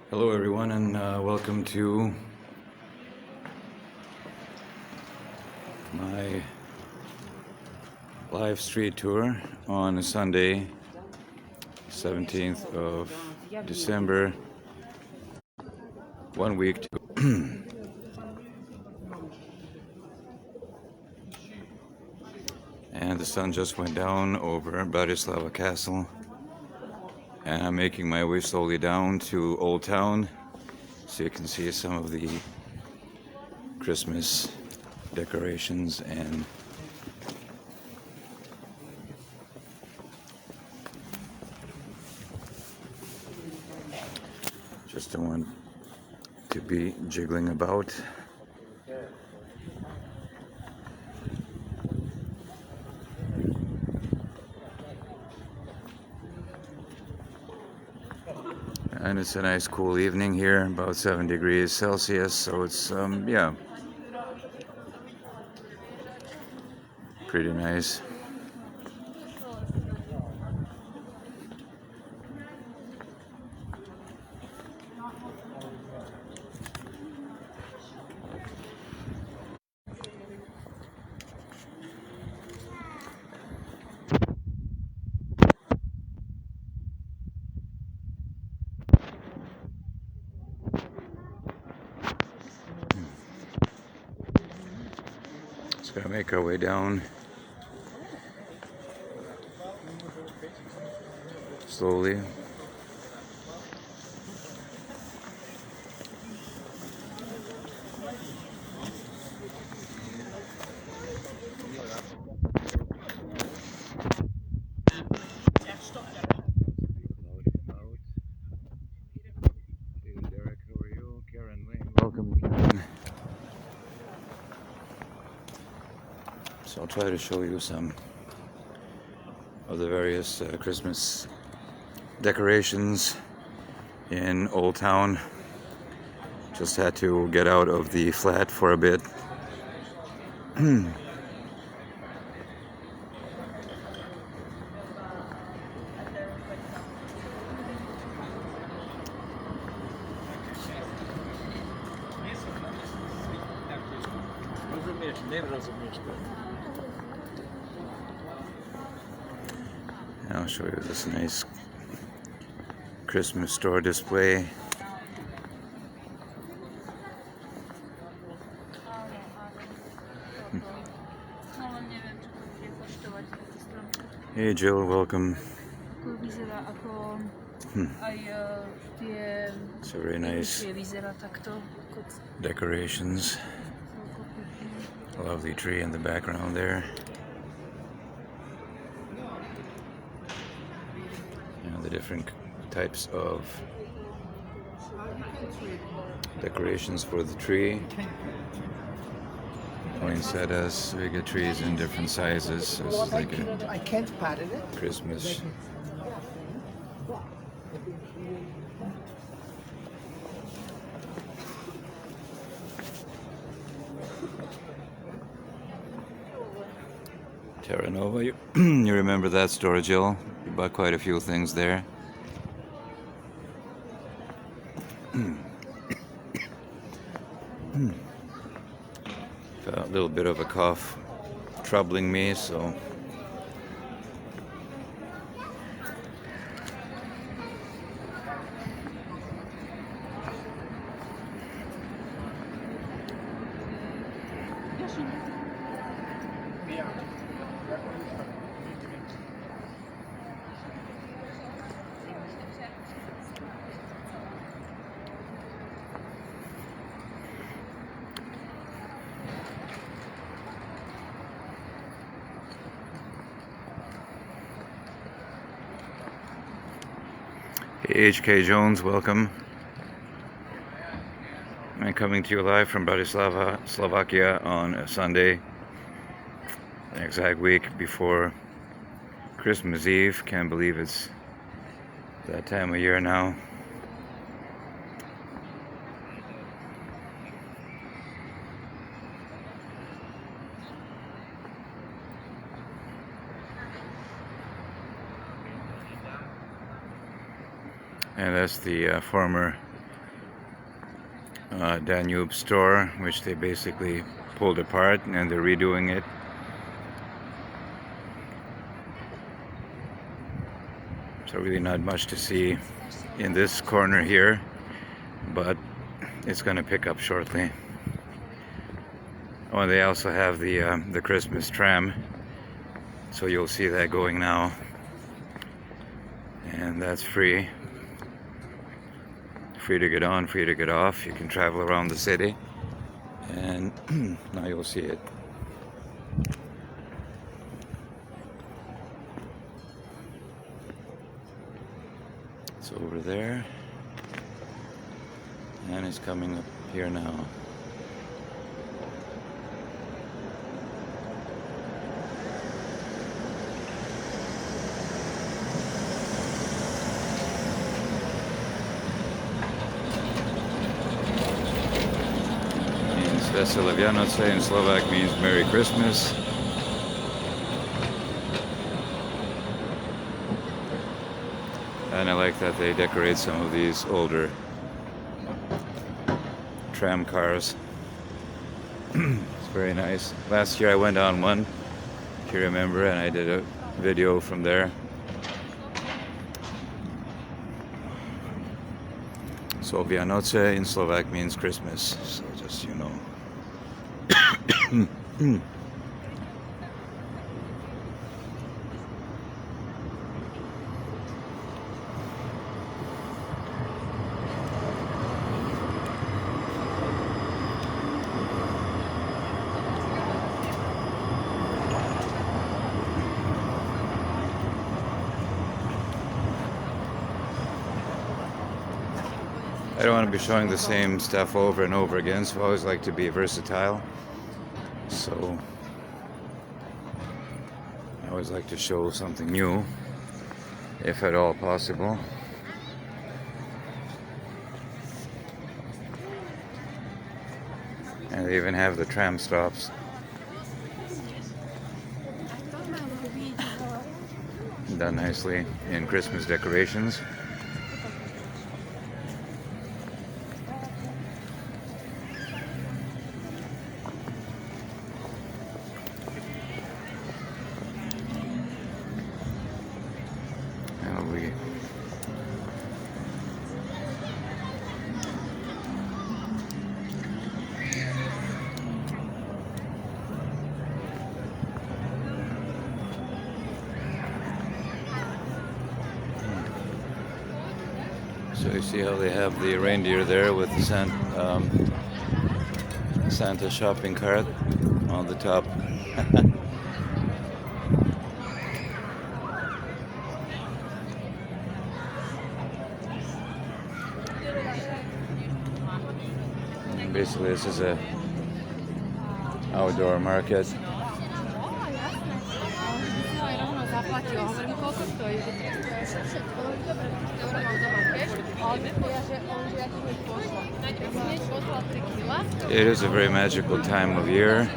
Hello everyone and welcome to my live street tour on Sunday, 17th of December, 1 week to go. And the sun just went down over Bratislava Castle, and I'm making my way slowly down to Old Town so you can see some of the Christmas decorations and just don't want to be jiggling about. And it's a nice cool evening here, about 7 degrees Celsius, so it's yeah, pretty nice. Just gonna make our way down slowly. Welcome, Karen. So I'll try to show you some of the various Christmas decorations in Old Town. Just had to get out of the flat for a bit. And I'll show you this nice Christmas store display. Hey Jill, welcome. So very nice decorations. A lovely tree in the background there. And the different types of decorations for the tree. Poinsettias, we get trees in different sizes. So this is like a Christmas. Terra Nova, you remember that store, Jill? You bought quite a few things there. A little bit of a cough troubling me, so hey, HK Jones, welcome. I'm coming to you live from Bratislava, Slovakia on a Sunday, the exact week before Christmas Eve. Can't believe it's that time of year now. And that's the former Danube store, which they basically pulled apart and they're redoing it. So really not much to see in this corner here, but it's going to pick up shortly. Oh, and they also have the Christmas tram, so you'll see that going now, and that's free. Free to get on, free to get off. You can travel around the city, and now you'll see it. It's over there, and it's coming up here now. Vesela Vianoce in Slovak means Merry Christmas. And I like that they decorate some of these older tram cars. It's very nice. Last year I went on one, if you remember, and I did a video from there. So Vianoce in Slovak means Christmas, so just you know. I don't want to be showing the same stuff over and over again, so I always like to be versatile. So I always like to show something new, if at all possible. And they even have the tram stops. Done nicely in Christmas decorations. So you see how they have the reindeer there with the Santa shopping cart on the top. And basically this is a outdoor market. It is a very magical time of year.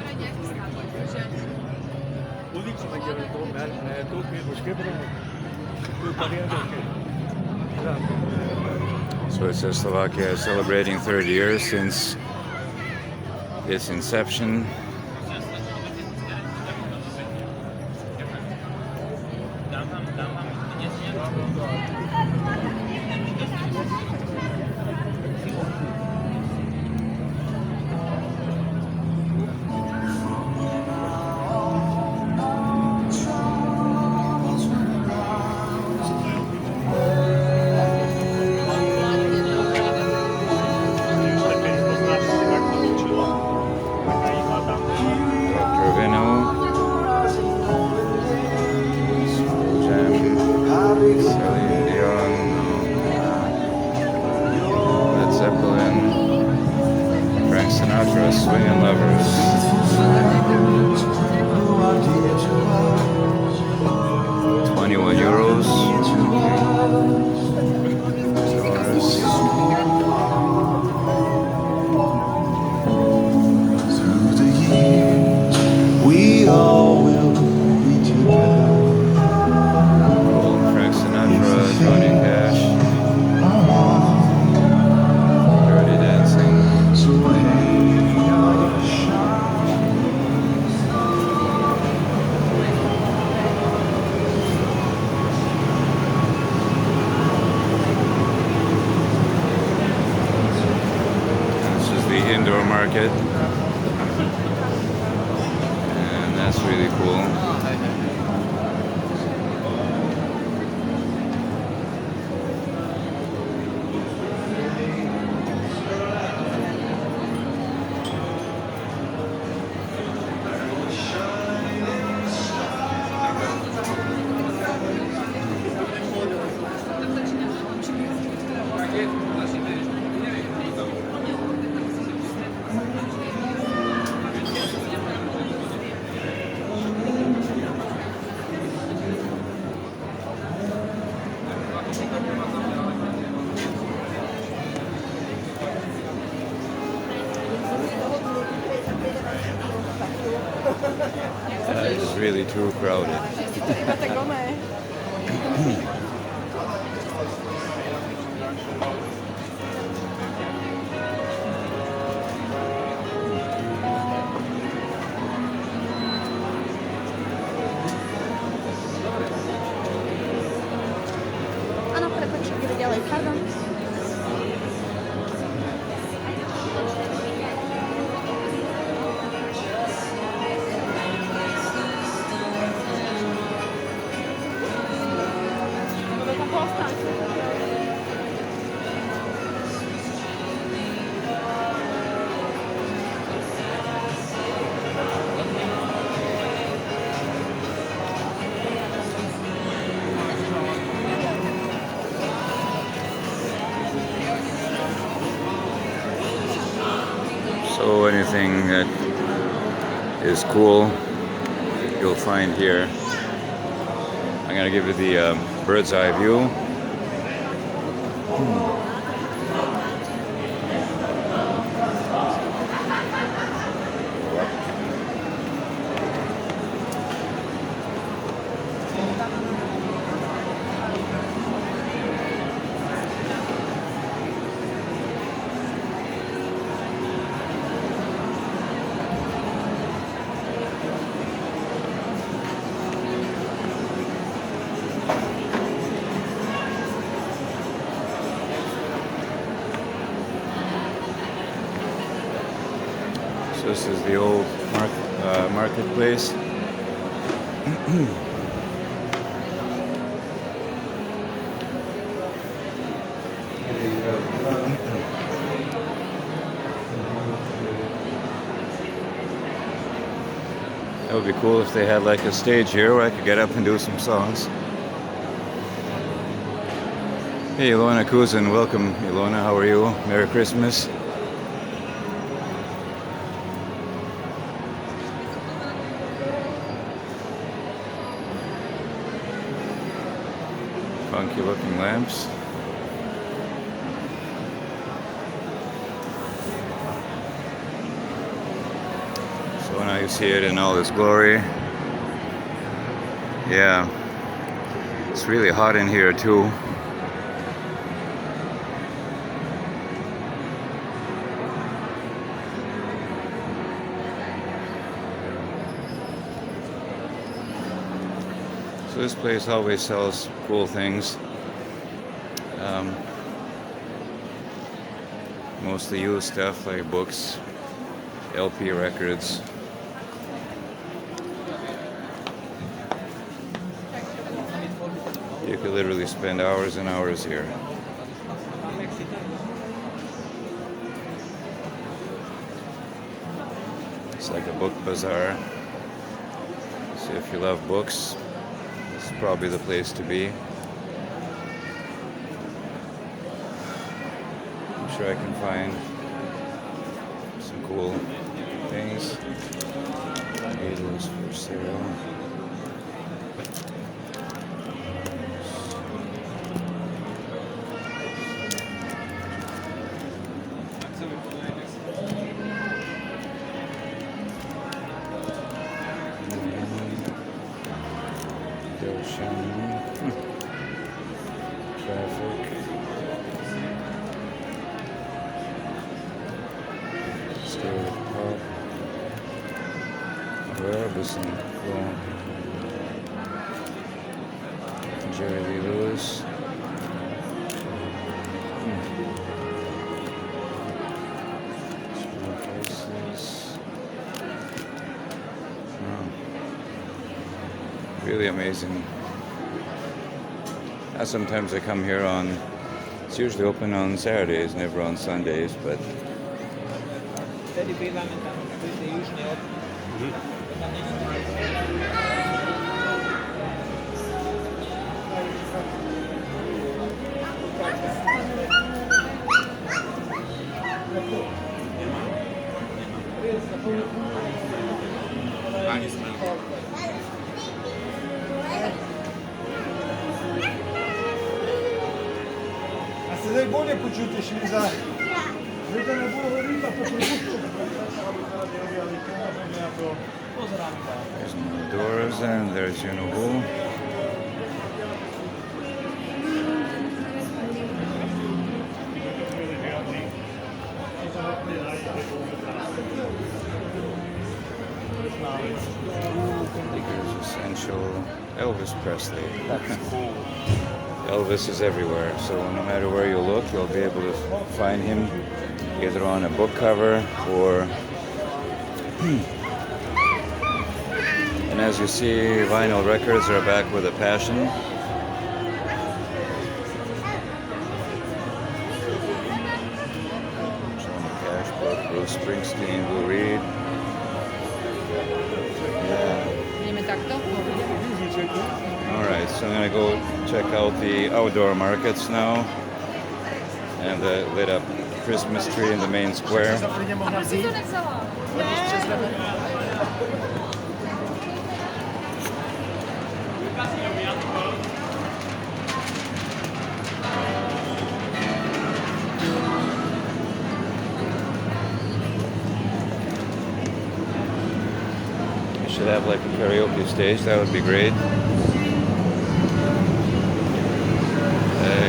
So it says Slovakia is celebrating 30 years since its inception. Swinging Lovers. 21 euros. Through the years, we all will be together. Frank Sinatra, Johnny Cash. Dirty Dancing. market, and that's really cool. It is really too crowded. Áno, prepáč, ide ďalej, pardon. So anything that is cool, you'll find here. I'm gonna give you the bird's eye view. So this is the old marketplace. That would be cool if they had like a stage here where I could get up and do some songs. Hey, Ilona Kuzin, welcome. Ilona, how are you? Merry Christmas. Funky looking lamps. So now you see it in all its glory. Yeah, it's really hot in here too. So this place always sells cool things. Mostly used stuff like books, LP records. You could literally spend hours and hours here. It's like a book bazaar. So if you love books, this is probably the place to be. I'm sure I can find some cool things. Needles for sale. Traffic. Stay pub. Robinson. Jerry Lee Lewis. Smokers. Really amazing. Sometimes I come here on, it's usually open on Saturdays, never on Sundays, but A se zdaj bolje počutiš, Liza? Zdaj da ne bo govorila po trebušku. there's more doors and there's Eurovea. Because essential Elvis Presley. Elvis is everywhere, so no matter where you look, you'll be able to find him either on a book cover or. And as you see, vinyl records are back with a passion. Johnny Cash book, Bruce Springsteen, Lou Reed. Yeah. Ideme takto? Alright, so I'm gonna go check out the outdoor markets now and the lit up Christmas tree in the main square. Si to nechcela. Should have like a karaoke stage, that would be great.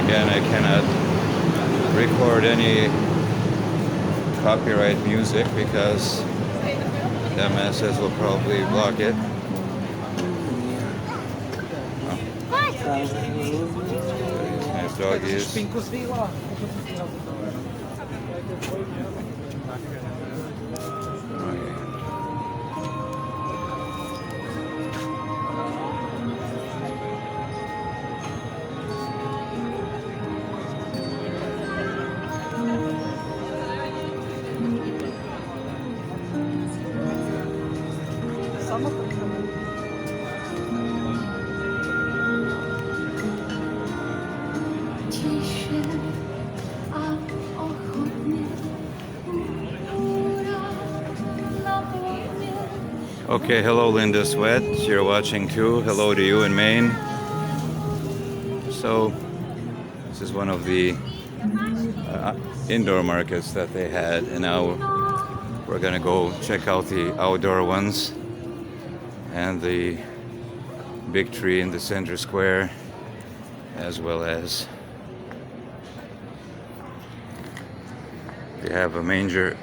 Again, I cannot record any copyright music because MSS will probably block it. Nice doggies. Okay, hello Linda Sweat, you're watching too. Hello to you in Maine. So, this is one of the indoor markets that they had, and now we're gonna go check out the outdoor ones and the big tree in the center square, as well as they have a manger.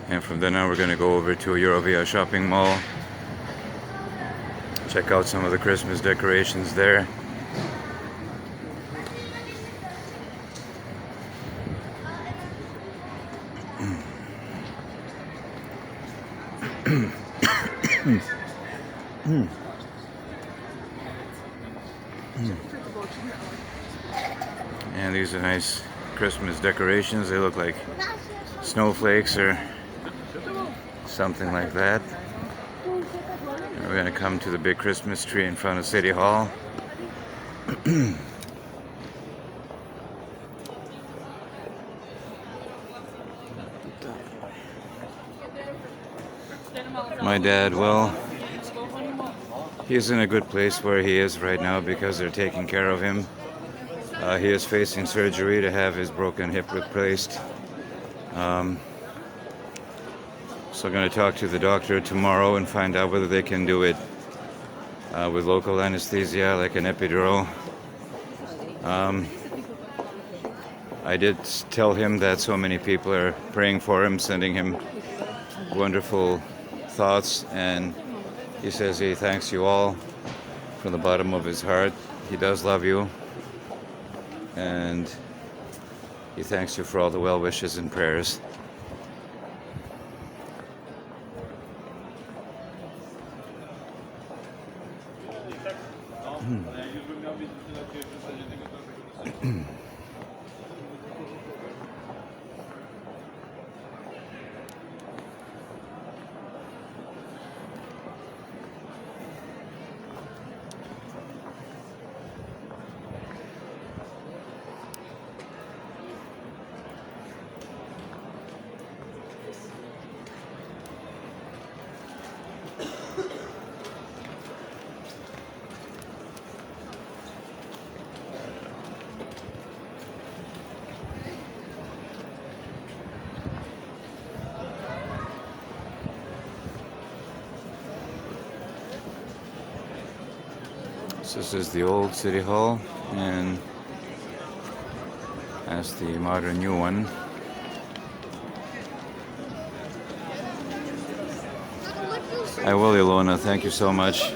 And from then on, we're going to go over to Eurovea shopping mall, check out some of the Christmas decorations there. And these are nice Christmas decorations. They look like snowflakes or something like that. And we're going to come to the big Christmas tree in front of City Hall. My dad, well, he's in a good place where he is right now because they're taking care of him. He is facing surgery to have his broken hip replaced. So I'm going to talk to the doctor tomorrow and find out whether they can do it with local anesthesia, like an epidural. I did tell him that so many people are praying for him, sending him wonderful thoughts, and he says he thanks you all from the bottom of his heart. He does love you, and he thanks you for all the well wishes and prayers. So this is the old city hall, and that's the modern new one. I will, Ilona. Thank you so much.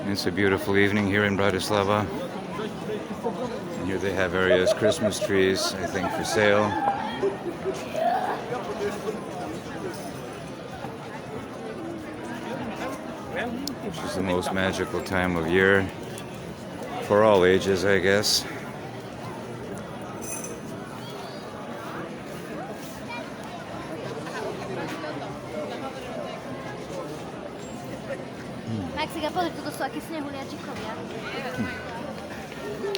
It's a beautiful evening here in Bratislava. And here they have various Christmas trees, I think, for sale. Which is the most magical time of year for all ages, I guess.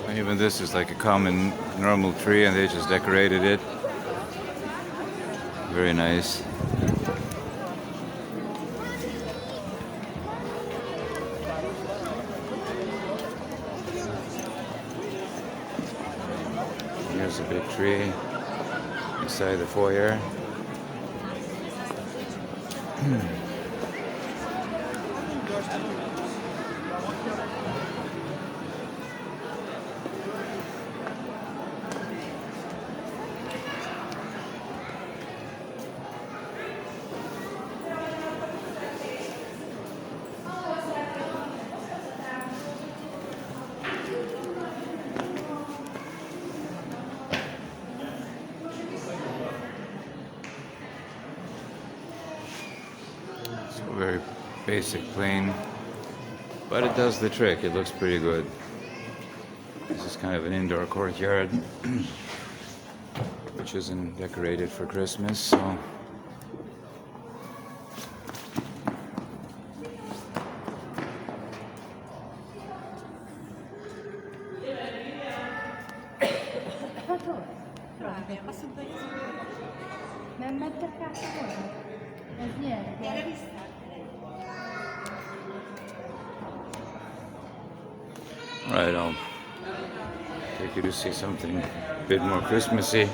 And even this is like a common, normal tree, and they just decorated it. Very nice. Here's a big tree inside the foyer. Very basic, plain, but it does the trick. It looks pretty good. This is kind of an indoor courtyard, which isn't decorated for Christmas, so right, I'll take you to see something a bit more Christmassy.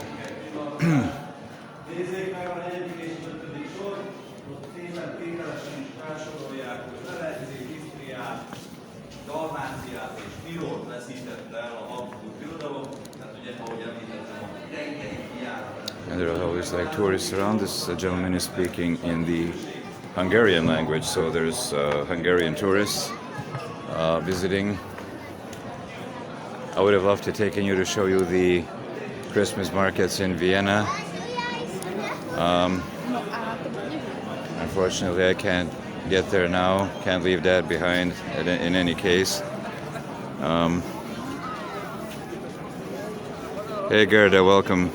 And there are always like tourists around. This gentleman is speaking in the Hungarian language, so there's Hungarian tourists visiting. I would have loved to take you to show you the Christmas markets in Vienna. Unfortunately, I can't get there now. Can't leave Dad behind in any case. Hey Gerda, welcome.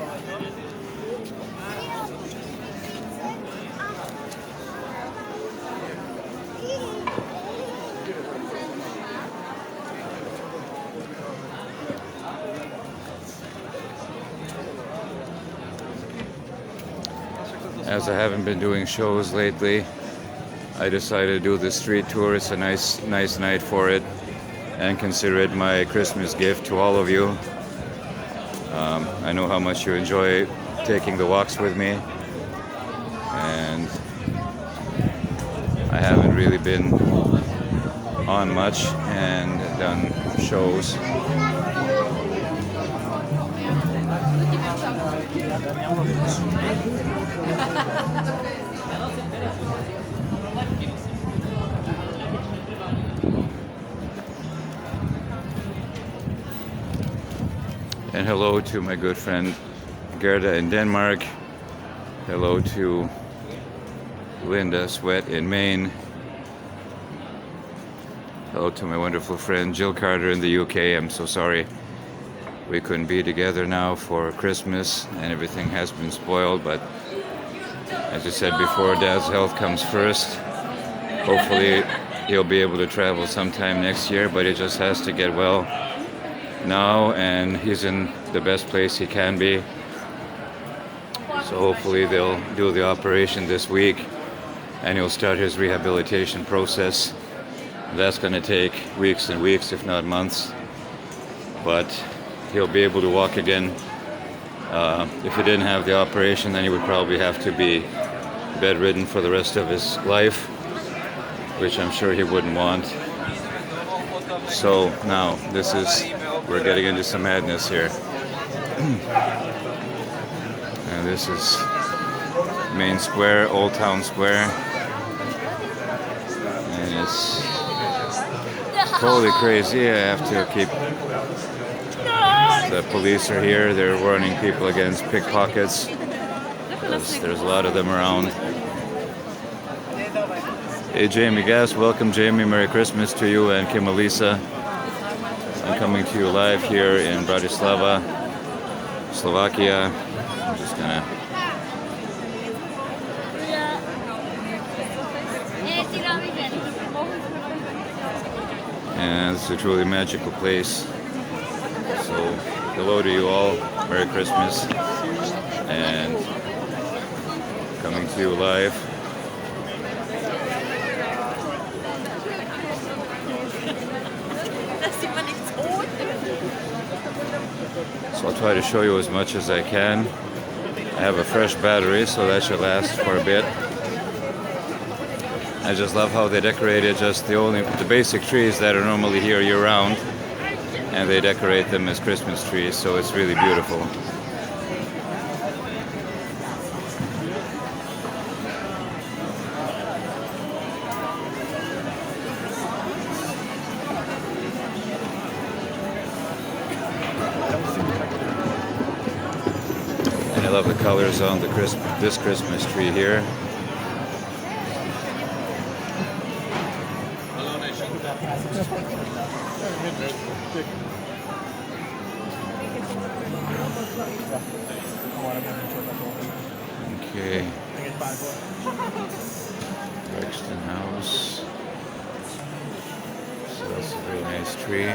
As I haven't been doing shows lately, I decided to do the street tour. It's a nice night for it, and consider it my Christmas gift to all of you. I know how much you enjoy taking the walks with me, and I haven't really been on much and done shows. And hello to my good friend Gerda in Denmark. Hello to Linda Sweat in Maine. Hello to my wonderful friend Jill Carter in the UK. I'm so sorry we couldn't be together now for Christmas and everything has been spoiled, but as I said before, Dad's health comes first. Hopefully he'll be able to travel sometime next year, but he just has to get well now, and he's in the best place he can be. So hopefully they'll do the operation this week and he'll start his rehabilitation process. That's going to take weeks and weeks, if not months, but he'll be able to walk again. If he didn't have the operation, then he would probably have to be bedridden for the rest of his life, which I'm sure he wouldn't want. So now we're getting into some madness here. And this is Main Square, Old Town Square, and it's totally crazy. I have to keep. The police are here. They're warning people against pickpockets. There's a lot of them around. Hey, Jamie Gass, welcome, Jamie. Merry Christmas to you and Kim Elisa. I'm coming to you live here in Bratislava, Slovakia. I'm just gonna. And it's a truly magical place. So, hello to you all. Merry Christmas. And coming to you live. So I'll try to show you as much as I can. I have a fresh battery, so that should last for a bit. I just love how they decorated just the basic trees that are normally here year-round, and they decorate them as Christmas trees, so it's really beautiful. And I love the colors on this Christmas tree here. Okay. Brixton House. So that's a very nice tree.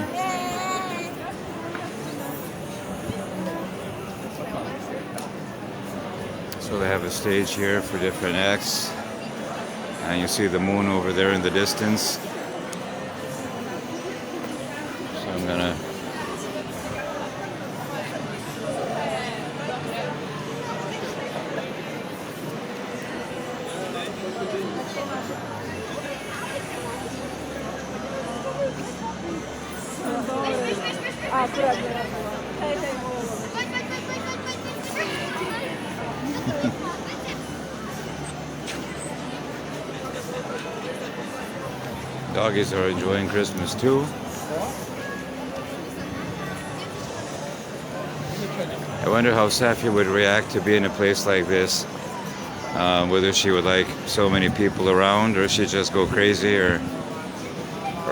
So they have a stage here for different acts. And you see the moon over there in the distance. So I'm gonna doggies are enjoying Christmas too. I wonder how Safi would react to be in a place like this. Whether she would like so many people around, or she'd just go crazy, or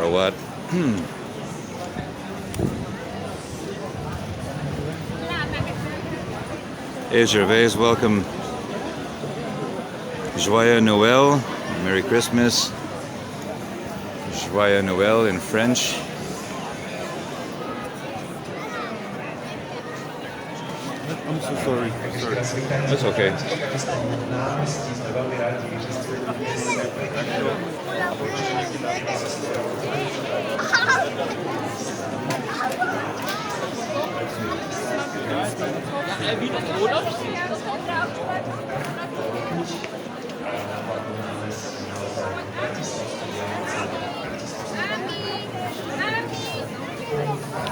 what. Hey Gervais, welcome. Joyeux Noël, Merry Christmas. Joyeux Noël in French. I'm so sorry. That's okay.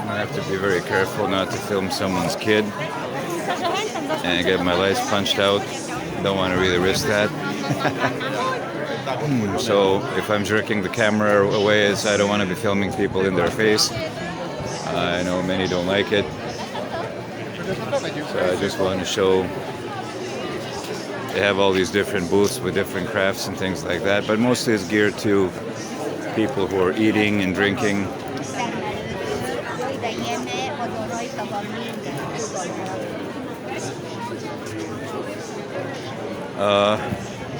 I have to be very careful not to film someone's kid and get my lights punched out. Don't want to really risk that. So if I'm jerking the camera away, it's I don't want to be filming people in their face. I know many don't like it. So I just want to show they have all these different booths with different crafts and things like that, but mostly it's geared to people who are eating and drinking.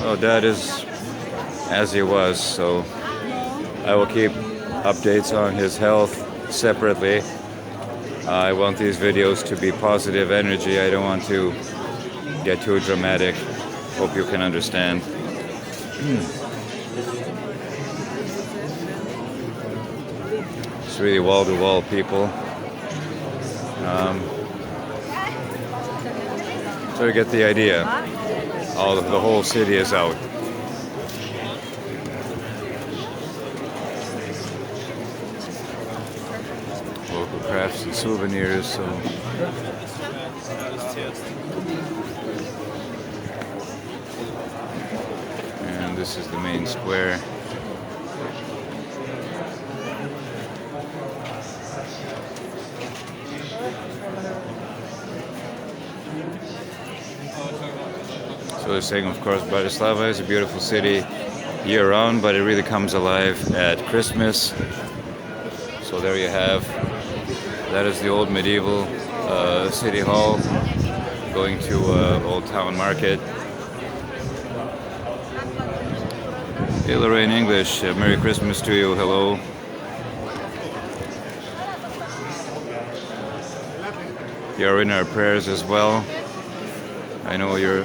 Oh, Dad is as he was, so I will keep updates on his health separately. I want these videos to be positive energy. I don't want to get too dramatic. Hope you can understand. It's really wall-to-wall people. So you get the idea. The whole city is out. Local crafts and souvenirs. So. And this is the main square. So they're saying, of course, Bratislava is a beautiful city year-round, but it really comes alive at Christmas. So there you have. That is the old medieval city hall. Going to Old Town Market. Hey, Lorraine English. Merry Christmas to you. Hello. You're in our prayers as well. I know you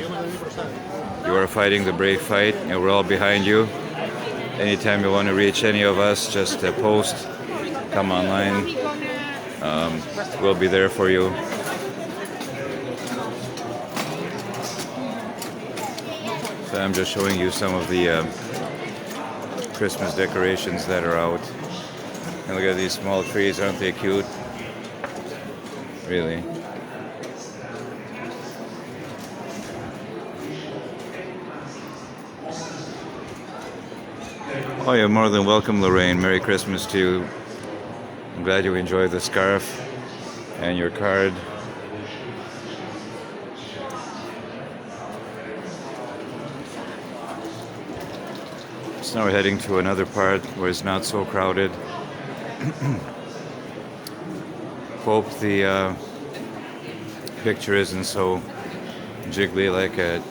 are fighting the brave fight, and we're all behind you. Anytime you want to reach any of us, just post, come online. We'll be there for you. So I'm just showing you some of the Christmas decorations that are out. And look at these small trees, aren't they cute? Really. Oh, you're more than welcome, Lorraine. Merry Christmas to you. I'm glad you enjoyed the scarf and your card. So now we're heading to another part where it's not so crowded. Hope the picture isn't so jiggly like a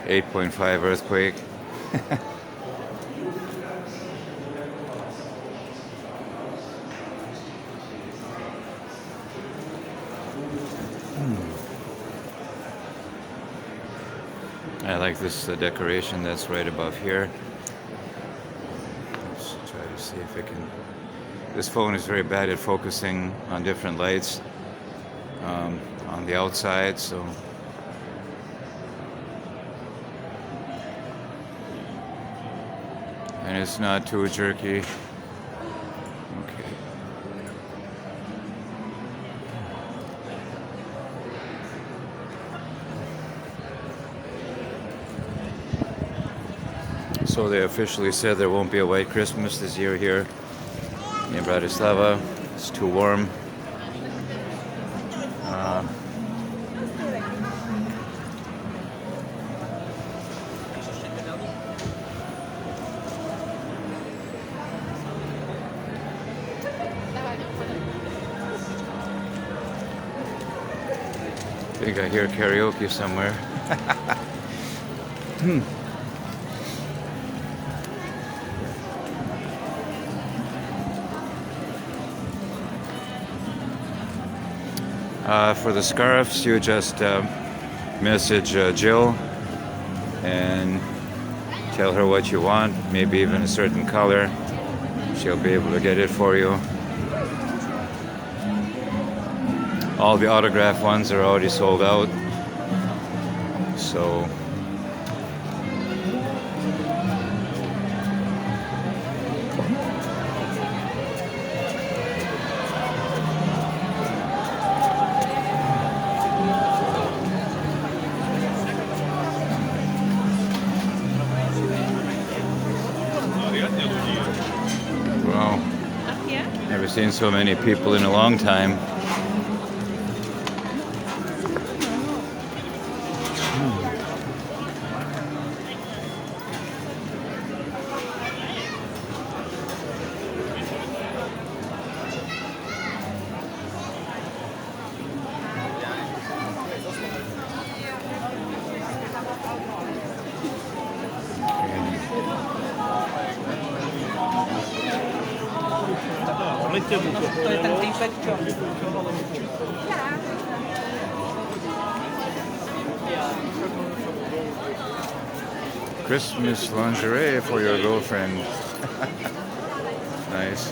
8.5 earthquake. I like this decoration that's right above here. Let's try to see if I can. This phone is very bad at focusing on different lights on the outside, so. And it's not too jerky. Okay. So they officially said there won't be a white Christmas this year here in Bratislava. It's too warm. I think I hear karaoke somewhere. For the scarves, you just message Jill and tell her what you want, maybe even a certain color. She'll be able to get it for you. All the autograph ones are already sold out. So wow. Never seen so many people in a long time. To je ten týpek, čo? Christmas lingerie for your girlfriend. Nice.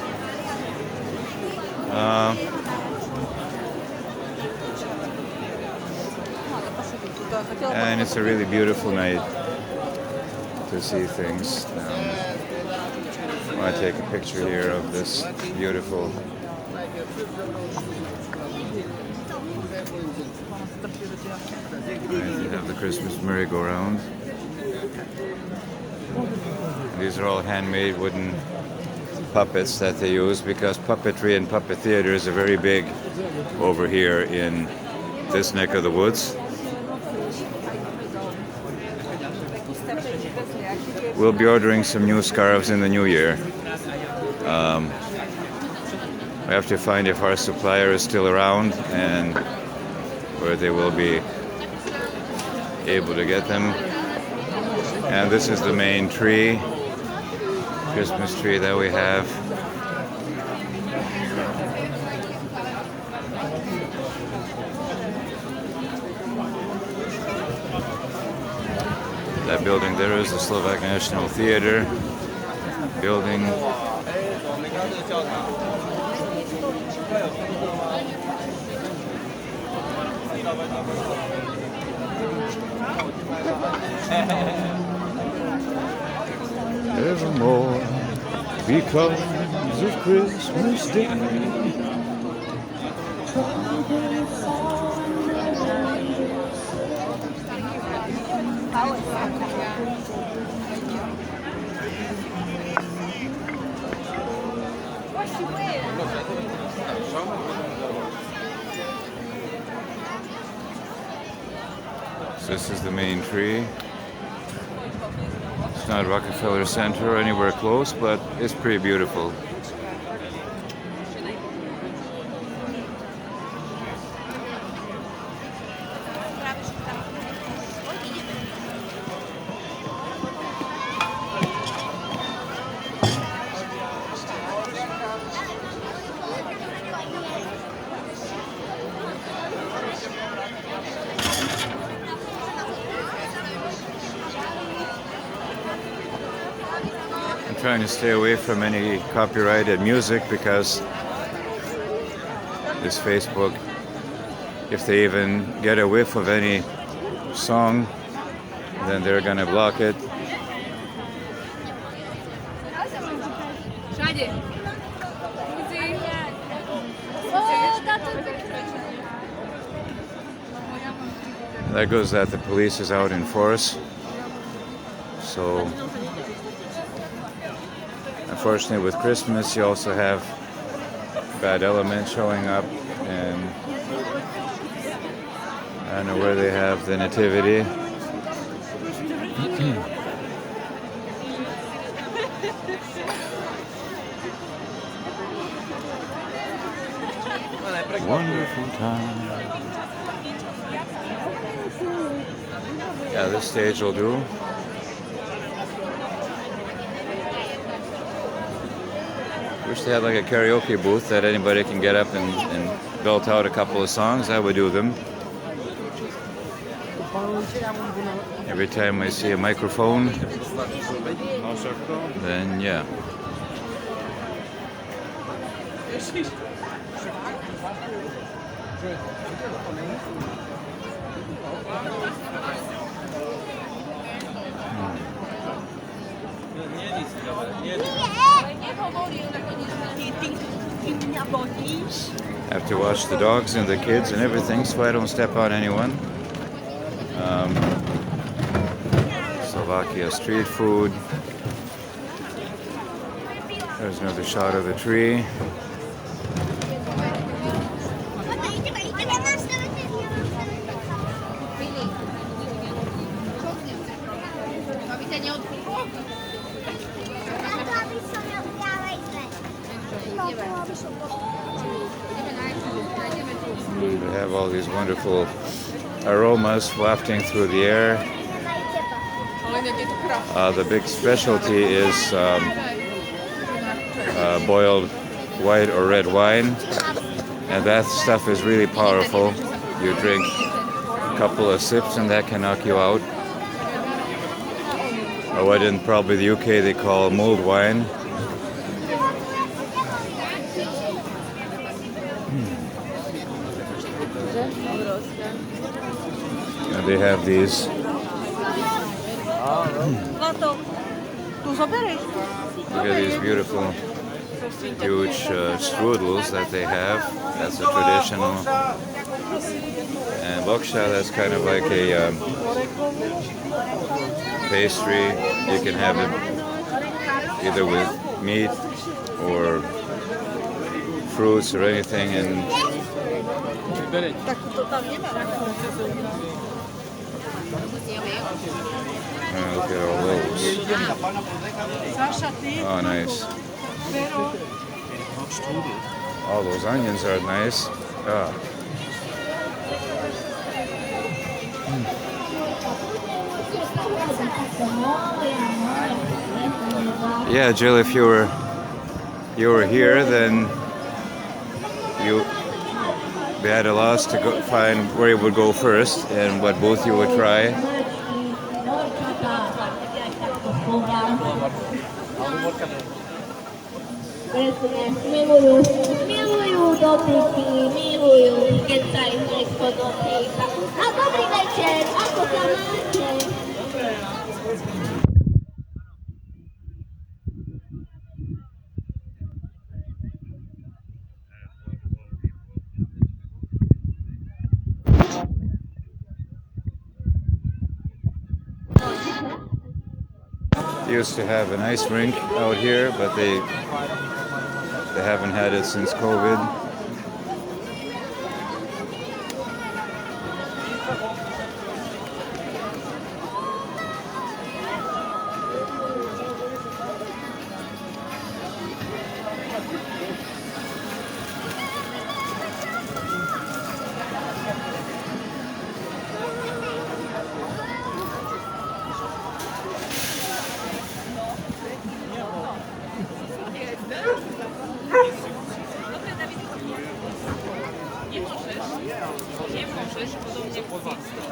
And it's a really beautiful night to see things. I want to take a picture here of this beautiful. And you have the Christmas merry-go-round. These are all handmade wooden puppets that they use because puppetry and puppet theaters are very big over here in this neck of the woods. We'll be ordering some new scarves in the new year. We have to find if our supplier is still around and where they will be able to get them. And this is the main tree, Christmas tree that we have. That building there is the Slovak National Theater building. Evermore because of Christmas Day. So this is the main tree. It's not Rockefeller Center or anywhere close, but it's pretty beautiful. Trying to stay away from any copyrighted music because this Facebook, if they even get a whiff of any song, then they're gonna block it. That goes that the police is out in force. So unfortunately, with Christmas, you also have bad elements showing up, and I don't know where they have the nativity. Wonderful time. Yeah, this stage will do. Wish they had like a karaoke booth that anybody can get up and belt out a couple of songs. I would do them. Every time I see a microphone, then yeah. I have to watch the dogs and the kids and everything so I don't step on anyone. Slovakia street food. There's another shot of the tree. We have all these wonderful aromas wafting through the air. The big specialty is boiled white or red wine, and that stuff is really powerful. You drink a couple of sips and that can knock you out. Or what in probably the UK they call mulled wine. And they have these look at these beautiful huge strudels that they have. That's a traditional. And boksha, that's kind of like a pastry. You can have it either with meat or fruits or anything. And look at all those. Oh, nice. All those onions are nice. Ah. Yeah, Jill, if you were here, then you'd be at a loss to go find where you would go first and what booth you would try. Miluju dotyky, miluju, keď sa ich niekto dotýka. A dobrý večer, ako sa máte? Used to have an ice rink out here, but they haven't had it since COVID.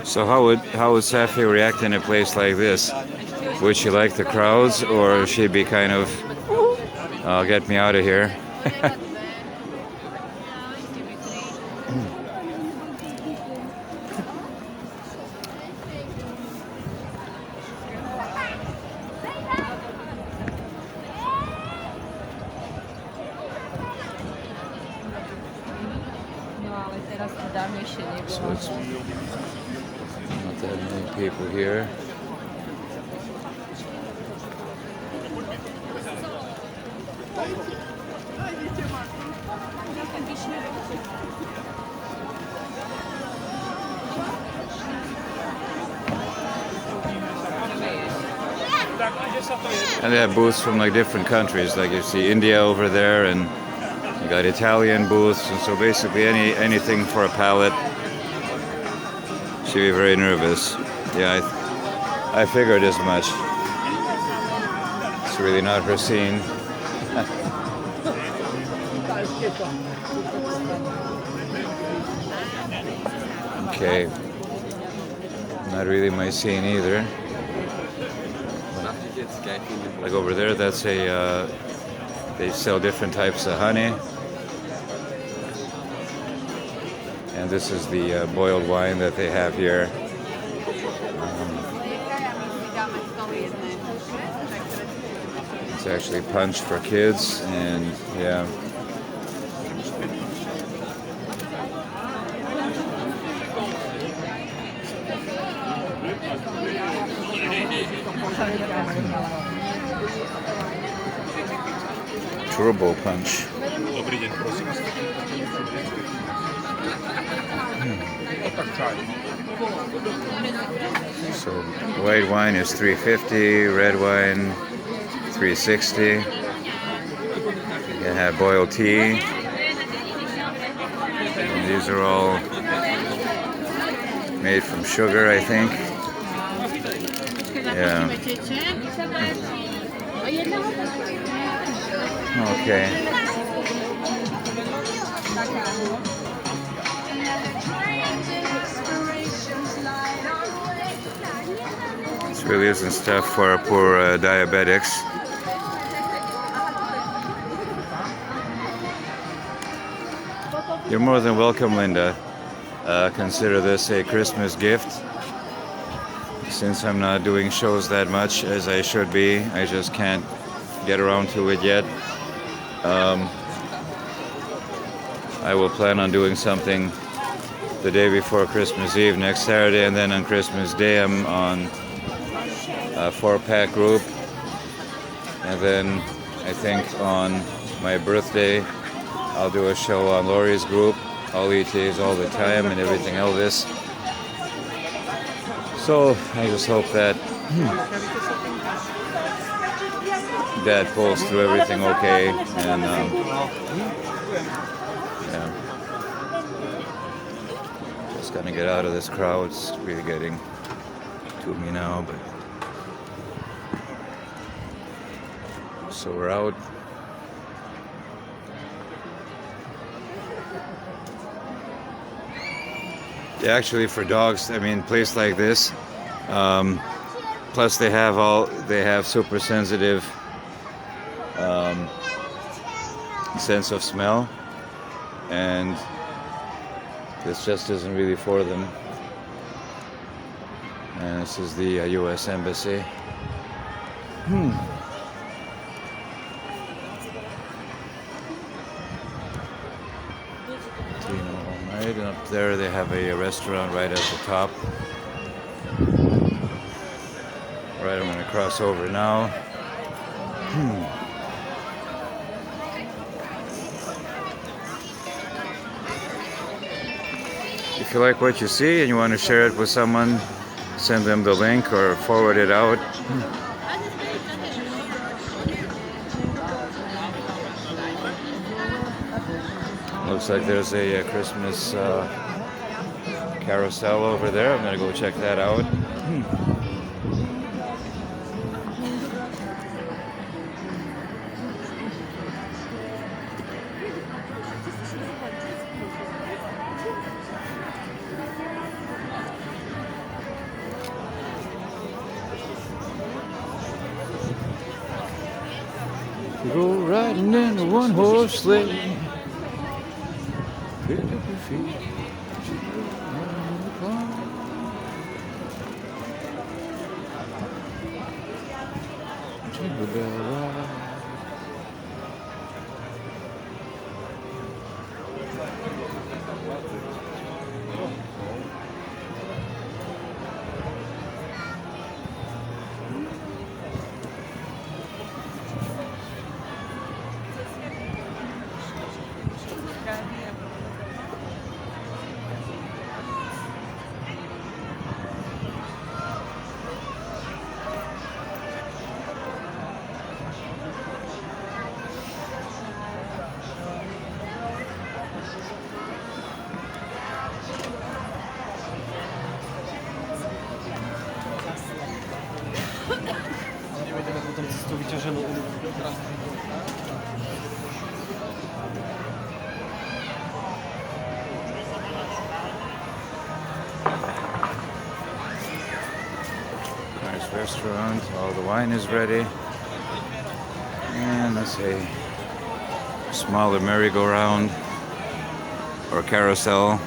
So how would Safi react in a place like this? Would she like the crowds, or she'd be kind of, get me out of here? So it's not that many people here. And they have booths from like different countries, like you see India over there, and you got Italian booths, and so basically anything for a palate. She'd be very nervous. Yeah, I figured as much. It's really not her scene. Okay. Not really my scene either. Like over there, that's a, they sell different types of honey. And this is the boiled wine that they have here. It's actually punch for kids, and yeah. Turbo punch. So white wine is $3.50, red wine $3.60. You can have boiled tea. And these are all made from sugar, I think. Yeah. Okay. This really isn't stuff for poor diabetics. You're more than welcome, Linda. Consider this a Christmas gift. Since I'm not doing shows that much as I should be, I just can't get around to it yet. I will plan on doing something the day before Christmas Eve, next Saturday, and then on Christmas Day I'm on a 4-pack group, and then I think on my birthday I'll do a show on Lori's group, all ETAs all the time and everything Elvis. So I just hope that Dad pulls through everything okay, and yeah, just gonna get out of this crowd. It's really getting to me now, but so we're out. Yeah, actually, for dogs, I mean, place like this. Plus, they have super sensitive sense of smell, and this just isn't really for them. And this is the U.S. Embassy. Right, and up there they have a restaurant right at the top. Alright, I'm going to cross over now. If you like what you see and you want to share it with someone, send them the link or forward it out. Looks like there's a Christmas carousel over there. I'm going to go check that out. Go riding in a one-horse sleigh. Pick up your feet. Jingle bell ride. Nice restaurant, all the wine is ready. And that's a smaller merry-go-round or carousel.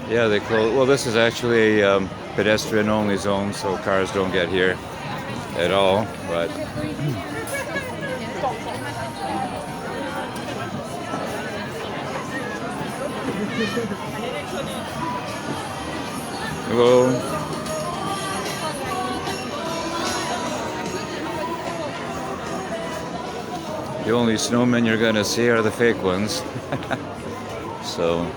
Yeah, they close. Well, this is actually a pedestrian-only zone, so cars don't get here at all. But hello. The only snowmen you're gonna see are the fake ones. So.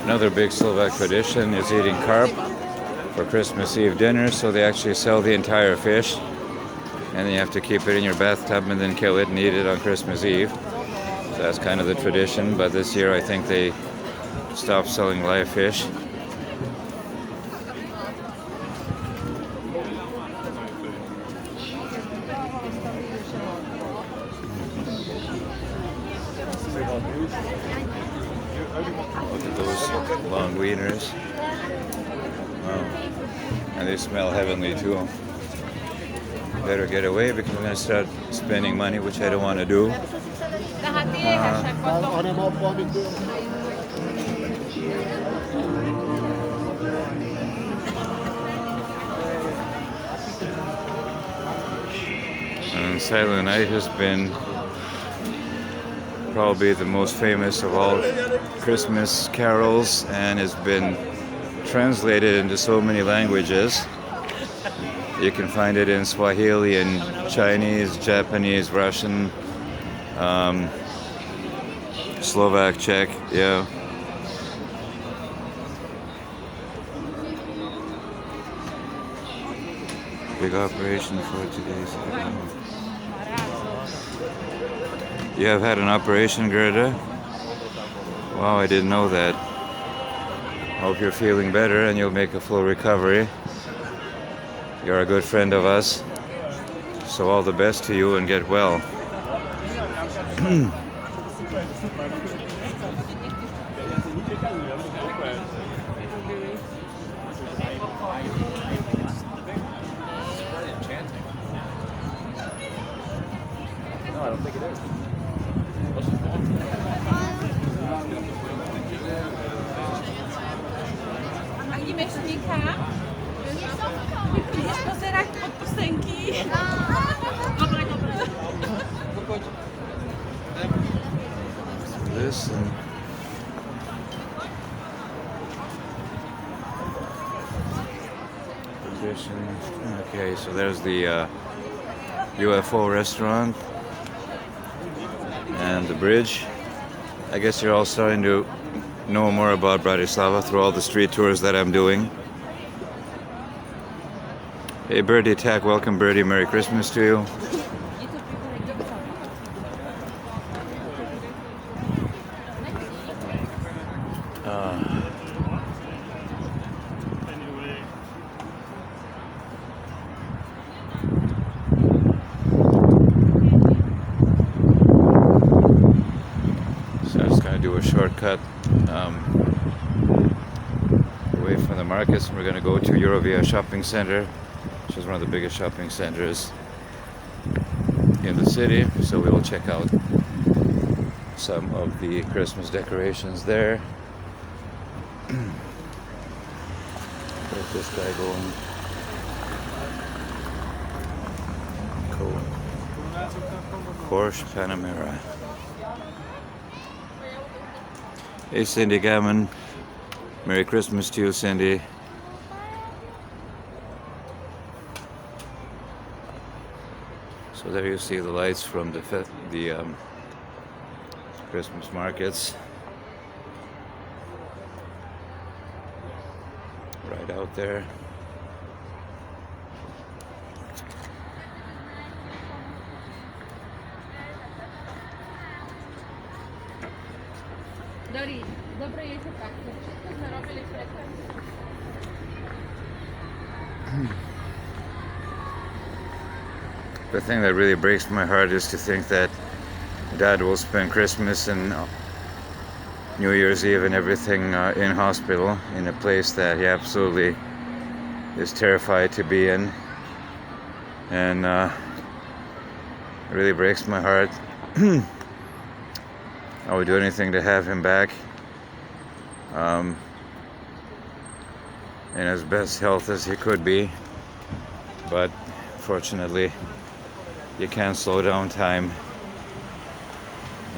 Another big Slovak tradition is eating carp for Christmas Eve dinner, so they actually sell the entire fish, and then you have to keep it in your bathtub and then kill it and eat it on Christmas Eve. So that's kind of the tradition, but this year I think they stopped selling live fish. Look at those long wieners. Wow. And they smell heavenly too. Better get away because I'm going to start spending money, which I don't want to do. And Silent Night has been probably the most famous of all Christmas carols and has been translated into so many languages. You can find it in Swahili and Chinese, Japanese, Russian, Slovak, Czech, yeah. Big operation for today's. You have had an operation, Gerda? Wow, I didn't know that. Hope you're feeling better and you'll make a full recovery. You're a good friend of us, so all the best to you and get well. Ani mešníka? Budeš pozerať pod prsenky? Dobre, dobre. Listen. Okay, so there's the UFO restaurant and the bridge. I guess you're all starting to know more about Bratislava through all the street tours that I'm doing. Hey Birdie Tack, welcome Birdie, Merry Christmas to you. So I'm just going to do a shortcut away from the markets. We're going to go to Eurovea shopping center, which is one of the biggest shopping centers in the city. So we will check out some of the Christmas decorations there. Where's this guy going? Cool. Porsche Panamera. Hey Cindy Gammon. Merry Christmas to you, Cindy. So there you see the lights from the Christmas markets. Right out there. Dori, dobre je to takto. Všetko sme robili predtým. The thing that really breaks my heart is to think that Dad will spend Christmas and New Year's Eve and everything in hospital, in a place that he absolutely is terrified to be in. And it really breaks my heart. I would do anything to have him back in as best health as he could be, but fortunately you can't slow down time,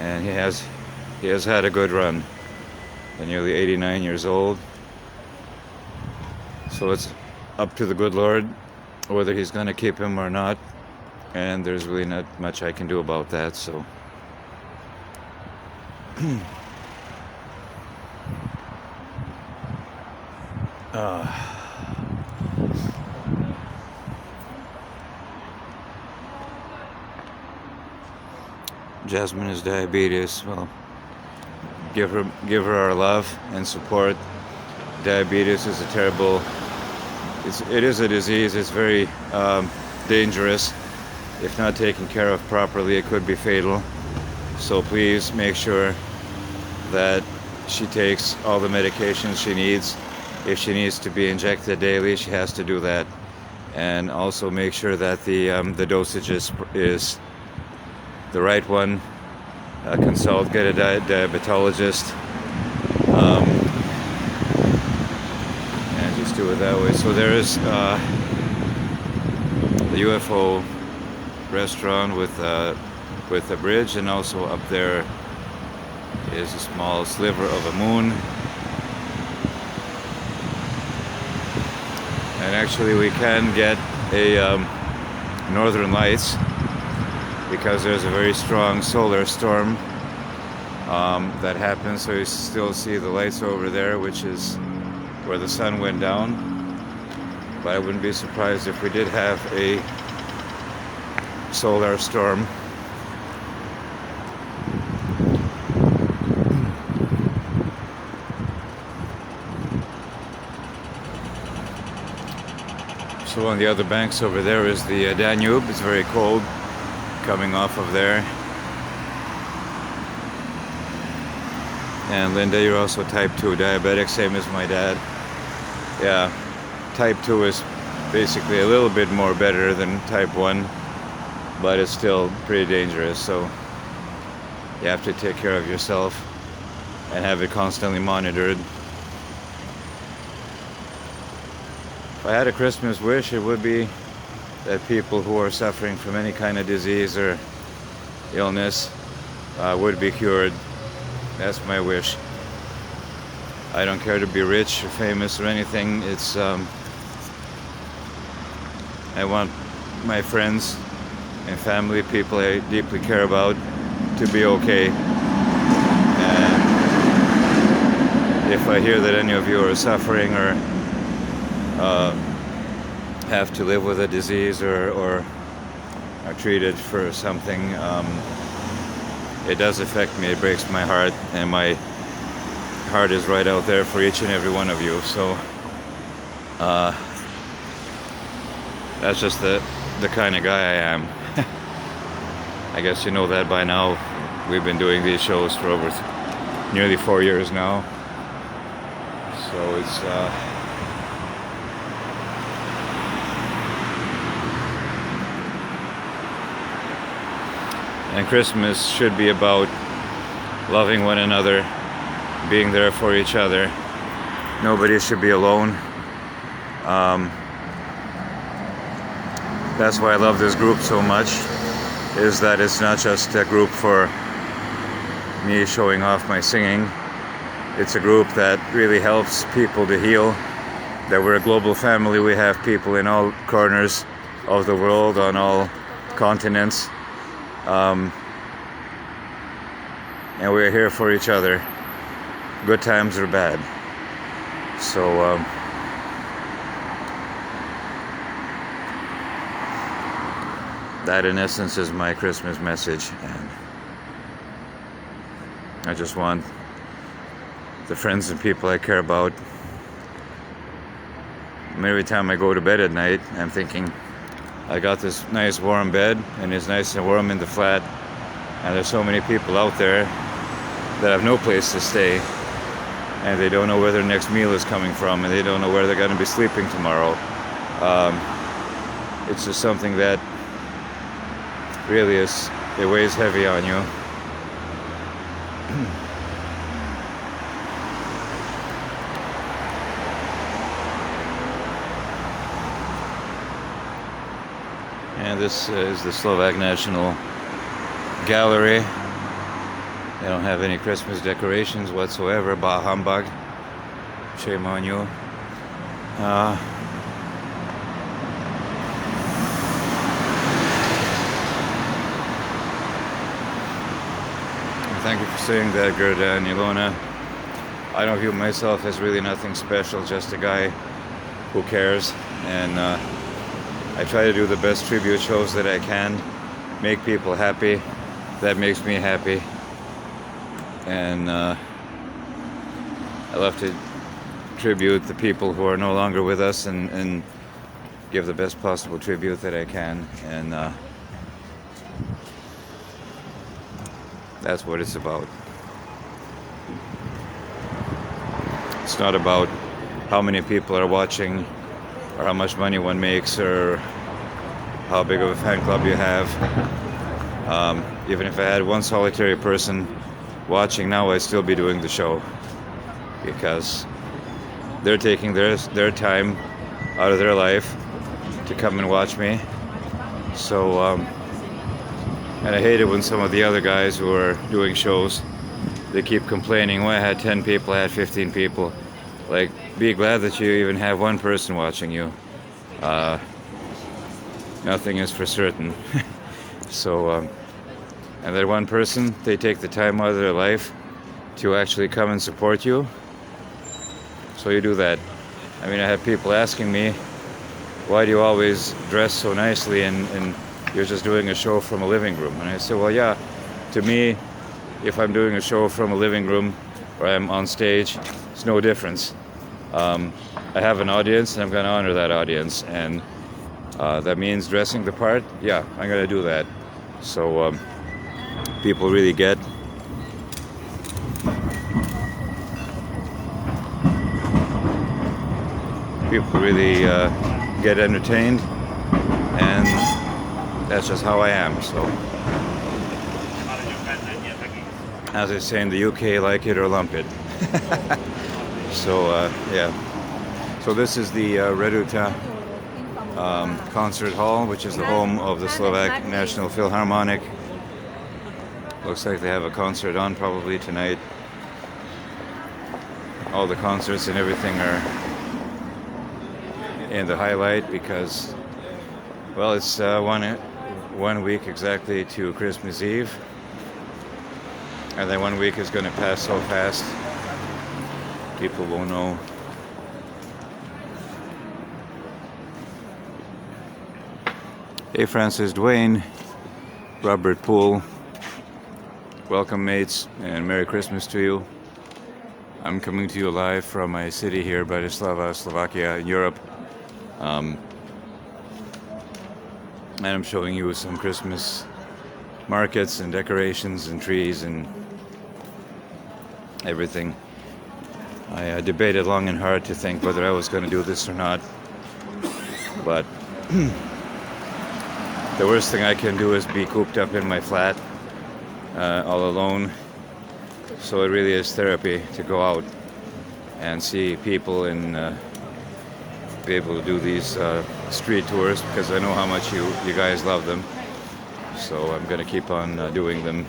and he has had a good run. At nearly 89 years old, so it's up to the good Lord whether he's going to keep him or not, and there's really not much I can do about that. So Jasmine has diabetes. Well, give her our love and support. Diabetes is a terrible. It is a disease. It's very dangerous. If not taken care of properly, it could be fatal. So please make sure that she takes all the medications she needs. If she needs to be injected daily, she has to do that. And also make sure that the dosage is the right one. Consult, get a diabetologist, and just do it that way. So there is the UFO restaurant with a bridge, and also up there is a small sliver of a moon. And actually we can get a northern lights because there's a very strong solar storm that happens, so you still see the lights over there, which is where the sun went down. But I wouldn't be surprised if we did have a solar storm. So on the other banks over there is the Danube. It's very cold coming off of there. And Linda, you're also type 2 diabetic, same as my dad. Yeah, type 2 is basically a little bit more better than type 1, but it's still pretty dangerous. So you have to take care of yourself and have it constantly monitored. If I had a Christmas wish, it would be that people who are suffering from any kind of disease or illness would be cured. That's my wish. I don't care to be rich or famous or anything. It's I want my friends and family, people I deeply care about, to be okay. And if I hear that any of you are suffering or have to live with a disease or are treated for something, it does affect me. It breaks my heart, and my heart is right out there for each and every one of you. So that's just the kind of guy I am. I guess you know that by now. We've been doing these shows for over nearly 4 years now. So it's and Christmas should be about loving one another, being there for each other. Nobody should be alone. That's why I love this group so much, is that it's not just a group for me showing off my singing. It's a group that really helps people to heal, that we're a global family. We have people in all corners of the world, on all continents. And we're here for each other, good times or bad. So that in essence is my Christmas message, and I just want the friends and people I care about. Every time I go to bed at night, I'm thinking, I got this nice warm bed, and it's nice and warm in the flat, and there's so many people out there that have no place to stay, and they don't know where their next meal is coming from, and they don't know where they're going to be sleeping tomorrow. It's just something that really it weighs heavy on you. And this is the Slovak National Gallery. They don't have any Christmas decorations whatsoever. Bah humbug. Shame on you. Thank you for saying that, Gerda and Ilona. I don't view myself as really nothing special, just a guy who cares. And I try to do the best tribute shows that I can, make people happy, that makes me happy. And I love to tribute the people who are no longer with us and give the best possible tribute that I can. And that's what it's about. It's not about how many people are watching or how much money one makes or how big of a fan club you have. Even if I had one solitary person watching now, I'd still be doing the show because they're taking their time out of their life to come and watch me. So, and I hate it when some of the other guys who are doing shows, they keep complaining, well, I had 10 people, I had 15 people. Like, be glad that you even have one person watching you. Nothing is for certain. So, and that one person, they take the time out of their life to actually come and support you. So you do that. I mean, I have people asking me, why do you always dress so nicely and you're just doing a show from a living room? And I say, well, yeah, to me, if I'm doing a show from a living room or I'm on stage, it's no difference. I have an audience and I'm going to honor that audience. And that means dressing the part. Yeah, I'm going to do that. So people really get get entertained, and that's just how I am. So, as I say in the UK, like it or lump it. So, yeah. So this is the Reduta concert hall, which is the home of the Slovak National Philharmonic. Looks like they have a concert on probably tonight. All the concerts and everything are in the highlight because, well, it's 1 week exactly to Christmas Eve, and then 1 week is going to pass so fast people won't know. Hey, Francis, Dwayne, Robert Poole, welcome, mates, and Merry Christmas to you. I'm coming to you live from my city here, Bratislava, Slovakia, in Europe. And I'm showing you some Christmas markets and decorations and trees and everything. I debated long and hard to think whether I was going to do this or not, but the worst thing I can do is be cooped up in my flat all alone. So it really is therapy to go out and see people and be able to do these street tours, because I know how much you guys love them. So I'm going to keep on doing them.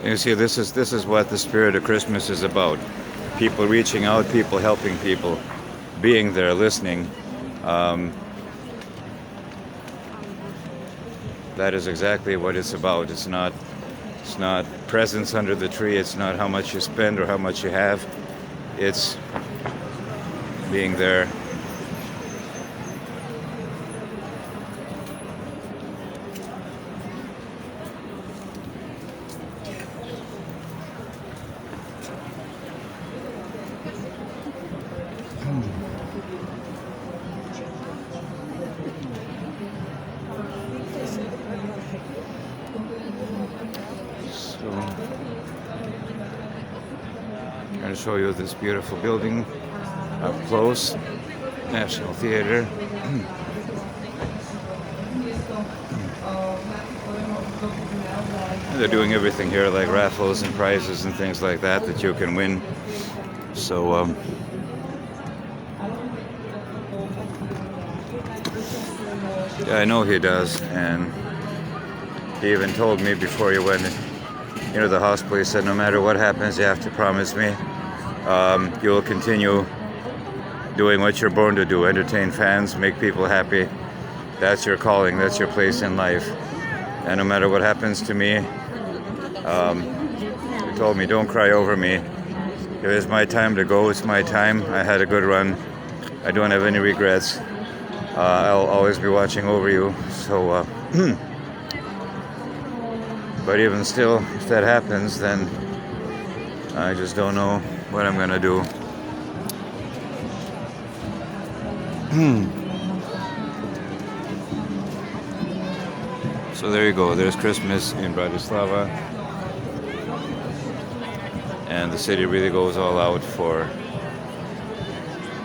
You see, this is what the spirit of Christmas is about. People reaching out, people helping people, being there, listening. That is exactly what it's about. It's not presents under the tree. It's not how much you spend or how much you have. It's being there. I'm going to show you this beautiful building up close, National Theater. They're doing everything here, like raffles and prizes and things like that you can win. So yeah, I know he does, and he even told me before he went into the hospital, he said, no matter what happens, you have to promise me you will continue doing what you're born to do, entertain fans, make people happy. That's your calling, that's your place in life. And no matter what happens to me, he told me, don't cry over me. It is my time to go. It's my time. I had a good run. I don't have any regrets. I'll always be watching over you. So, but even still, if that happens, then I just don't know what I'm gonna do. So there you go. There's Christmas in Bratislava. And the city really goes all out for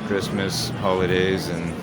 Christmas, holidays, and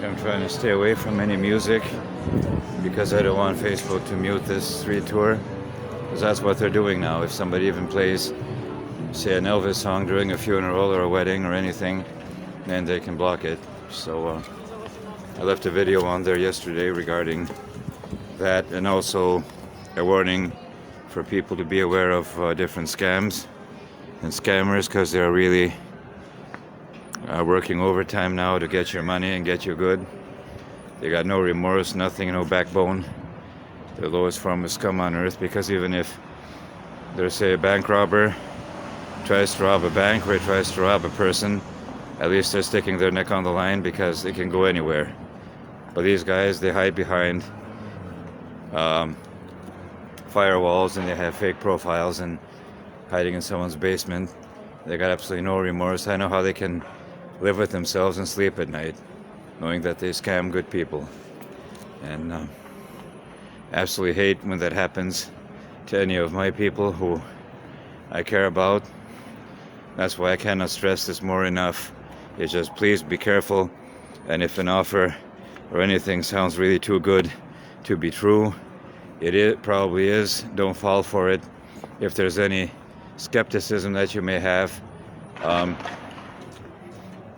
I'm trying to stay away from any music because I don't want Facebook to mute this street tour, because that's what they're doing now. If somebody even plays, say, an Elvis song during a funeral or a wedding or anything, then they can block it. So I left a video on there yesterday regarding that, and also a warning for people to be aware of different scams and scammers, because they're really working overtime now to get your money and get you good. They got no remorse, nothing, no backbone. The lowest form of scum on earth, because even if there's, say, a bank robber tries to rob a bank or tries to rob a person, at least they're sticking their neck on the line, because they can go anywhere. But these guys, they hide behind firewalls, and they have fake profiles and hiding in someone's basement. They got absolutely no remorse. I know how they can live with themselves and sleep at night, knowing that they scam good people. And absolutely hate when that happens to any of my people who I care about. That's why I cannot stress this more enough. It's just, please be careful, and if an offer or anything sounds really too good to be true, it probably is. Don't fall for it. If there's any skepticism that you may have,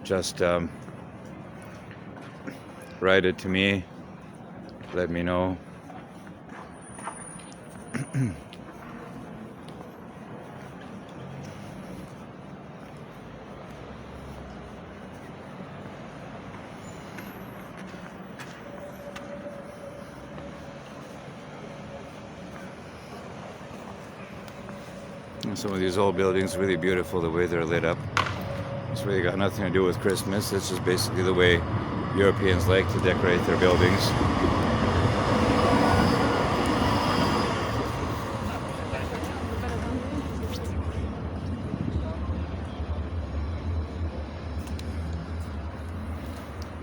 just write it to me, let me know. And some of these old buildings, really beautiful the way they're lit up. It's really got nothing to do with Christmas. It's just basically the way Europeans like to decorate their buildings.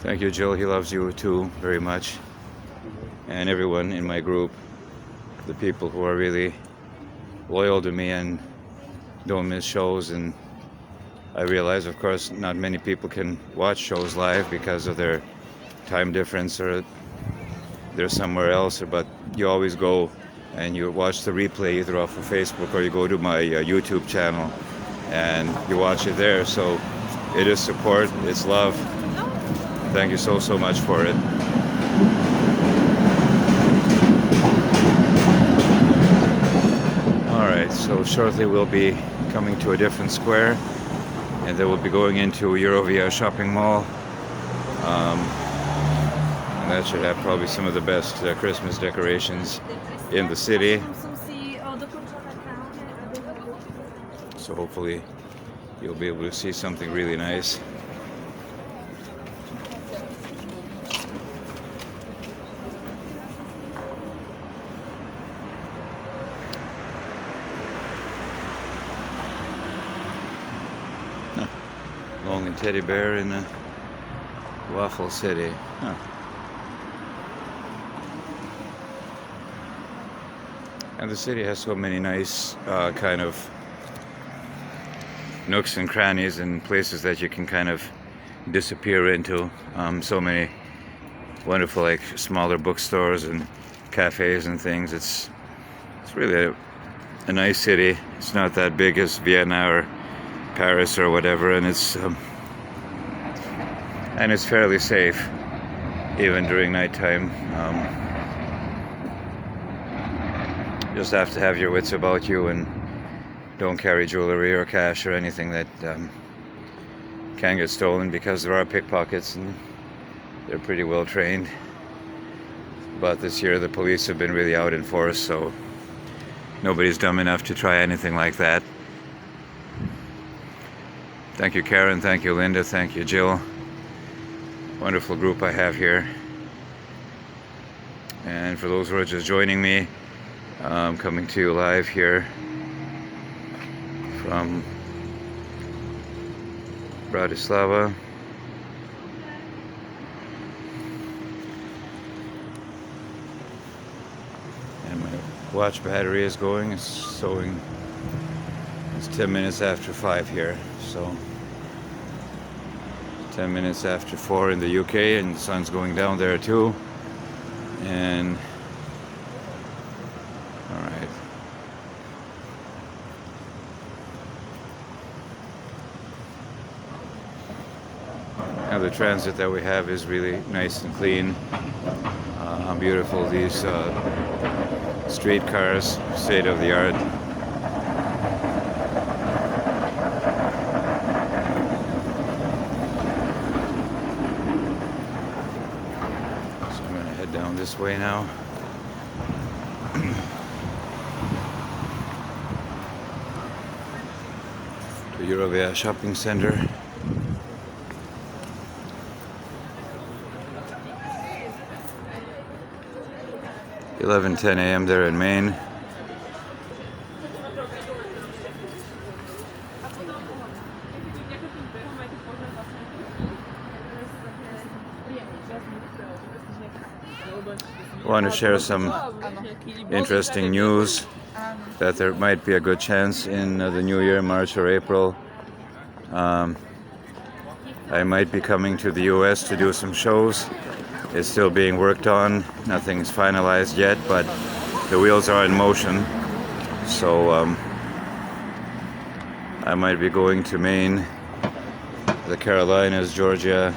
Thank you, Jill. He loves you too very much. And everyone in my group, the people who are really loyal to me and don't miss shows. And I realize, of course, not many people can watch shows live because of their time difference, or they're somewhere else, but you always go and you watch the replay either off of Facebook, or you go to my YouTube channel and you watch it there. So it is support, it's love. Thank you so much for it. Alright, so shortly we'll be coming to a different square, and then we'll be going into Eurovea shopping mall. And that should have probably some of the best Christmas decorations in the city. So hopefully you'll be able to see something really nice. Long and teddy bear in the Waffle City. Huh. And the city has so many nice kind of nooks and crannies and places that you can kind of disappear into. So many wonderful, like, smaller bookstores and cafes and things. It's really a nice city. It's not that big as Vienna or Paris or whatever, and it's fairly safe even during nighttime. Just have to have your wits about you and don't carry jewelry or cash or anything that can get stolen, because there are pickpockets and they're pretty well trained. But this year the police have been really out in force, so nobody's dumb enough to try anything like that. Thank you, Karen. Thank you, Linda. Thank you, Jill. Wonderful group I have here. And for those who are just joining me, I'm coming to you live here from Bratislava. And my watch battery is going. It's showing it's 10 minutes after 5 here, so 10 minutes after 4 in the UK, and the sun's going down there too. And all right. Now the transit that we have is really nice and clean. How beautiful these streetcars, state of the art. So I'm gonna head down this way now. To Eurovea shopping center. It's 11:10 a.m. there in Maine. I want to share some interesting news that there might be a good chance in the new year, March or April. I might be coming to the US to do some shows. It's still being worked on. Nothing's finalized yet, but the wheels are in motion. So I might be going to Maine, the Carolinas, Georgia,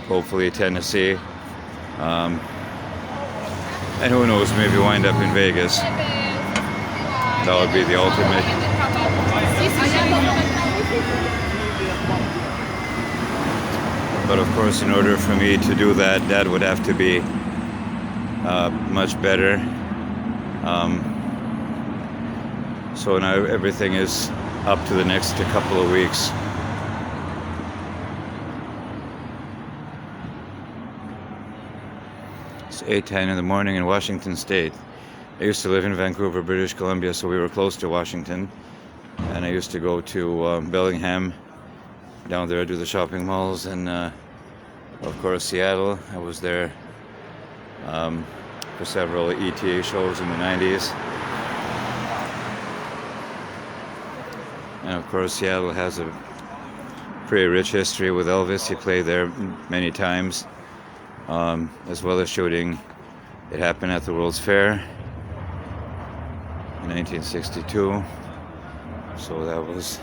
hopefully Tennessee. And who knows, maybe wind up in Vegas. That would be the ultimate. But of course, in order for me to do that, that would have to be much better. So now everything is up to the next couple of weeks. It's 8:10 in the morning in Washington State. I used to live in Vancouver, British Columbia, so we were close to Washington. And I used to go to Bellingham, down there to the shopping malls, and of course Seattle. I was there for several ETA shows in the 90s. And of course Seattle has a pretty rich history with Elvis. He played there many times, as well as shooting. It happened at the World's Fair in 1962. So that was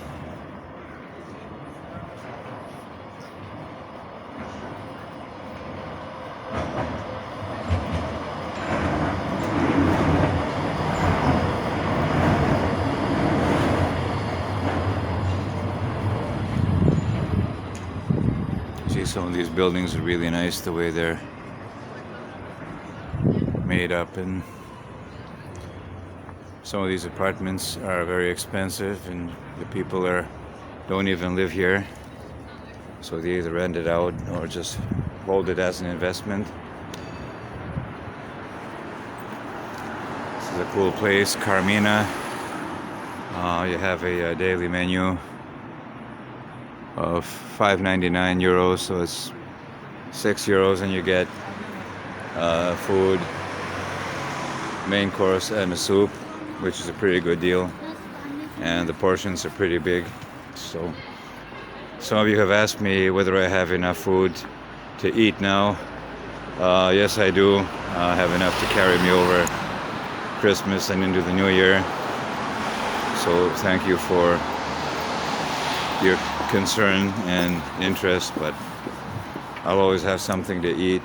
some of these buildings are really nice the way they're made up, and some of these apartments are very expensive and the people don't even live here, so they either rent it out or just hold it as an investment. This is a cool place, Carmina. You have a daily menu of €5.99, so it's €6, and you get food, main course, and a soup, which is a pretty good deal, and the portions are pretty big, so Some of you have asked me whether I have enough food to eat now. Yes, I do. I have enough to carry me over Christmas and into the New Year. So thank you for your concern and interest, but I'll always have something to eat,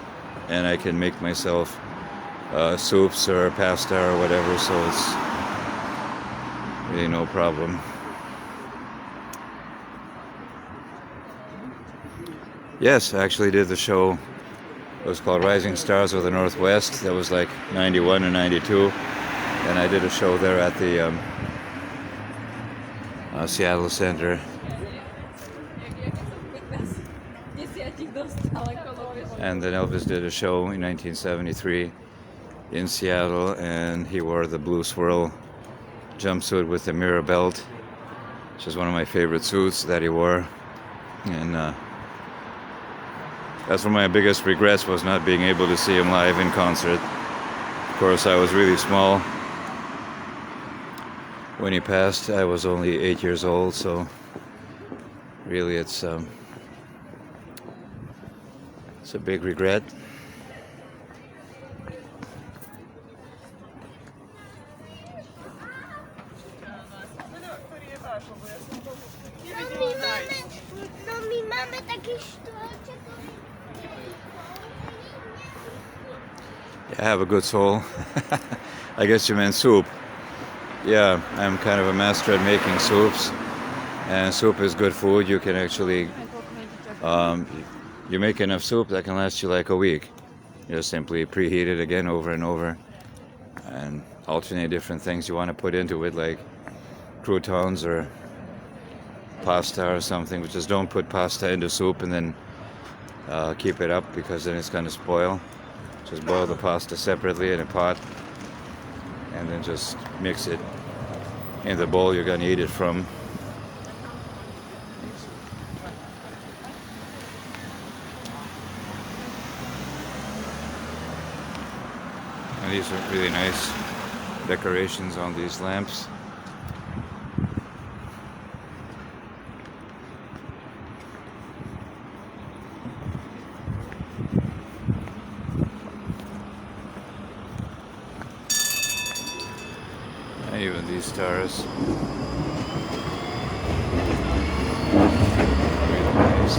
and I can make myself soups or pasta or whatever, so it's really no problem. Yes, I actually did the show. It was called Rising Stars of the Northwest. That was like 91 or 92, and I did a show there at the Seattle Center. And then Elvis did a show in 1973 in Seattle, and he wore the blue swirl jumpsuit with the mirror belt, which is one of my favorite suits that he wore. And that's one of my biggest regrets, was not being able to see him live in concert. Of course, I was really small when he passed. I was only 8 years old, so really it's a big regret. My mamy takie sztuczki. I have a good soul. I guess you meant soup. Yeah, I'm kind of a master at making soups, and soup is good food. You can actually, you make enough soup that can last you like a week. You just simply preheat it again over and over, and alternate different things you want to put into it, like croutons or pasta or something. But just don't put pasta into soup and then keep it up, because then it's going to spoil. Just boil the pasta separately in a pot, and then just mix it in the bowl you're going to eat it from. And these are really nice decorations on these lamps. Even these stars. Really nice.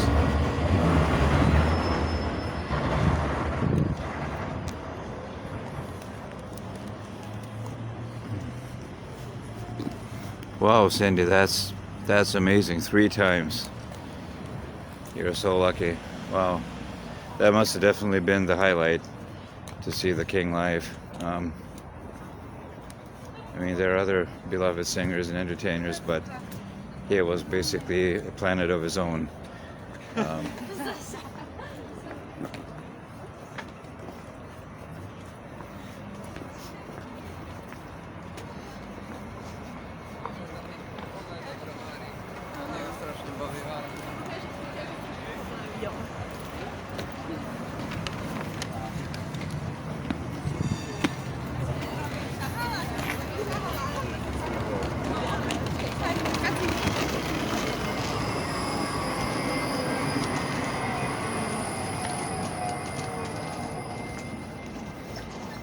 Wow, Cindy, that's amazing. 3 times. You're so lucky. Wow. That must have definitely been the highlight, to see the King live. I mean, there are other beloved singers and entertainers, but he was basically a planet of his own.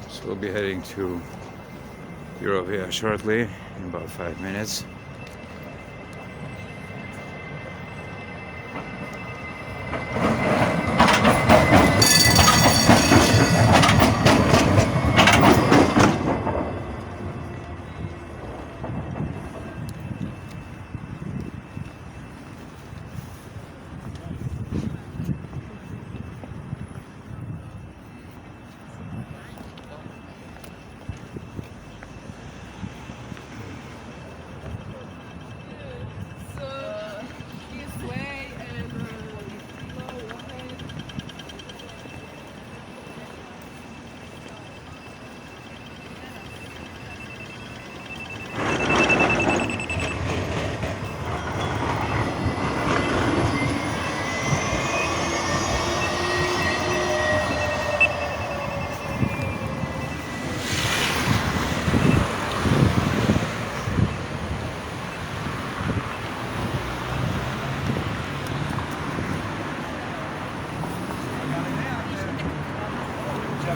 So we'll be heading to Eurovea shortly, in about 5 minutes.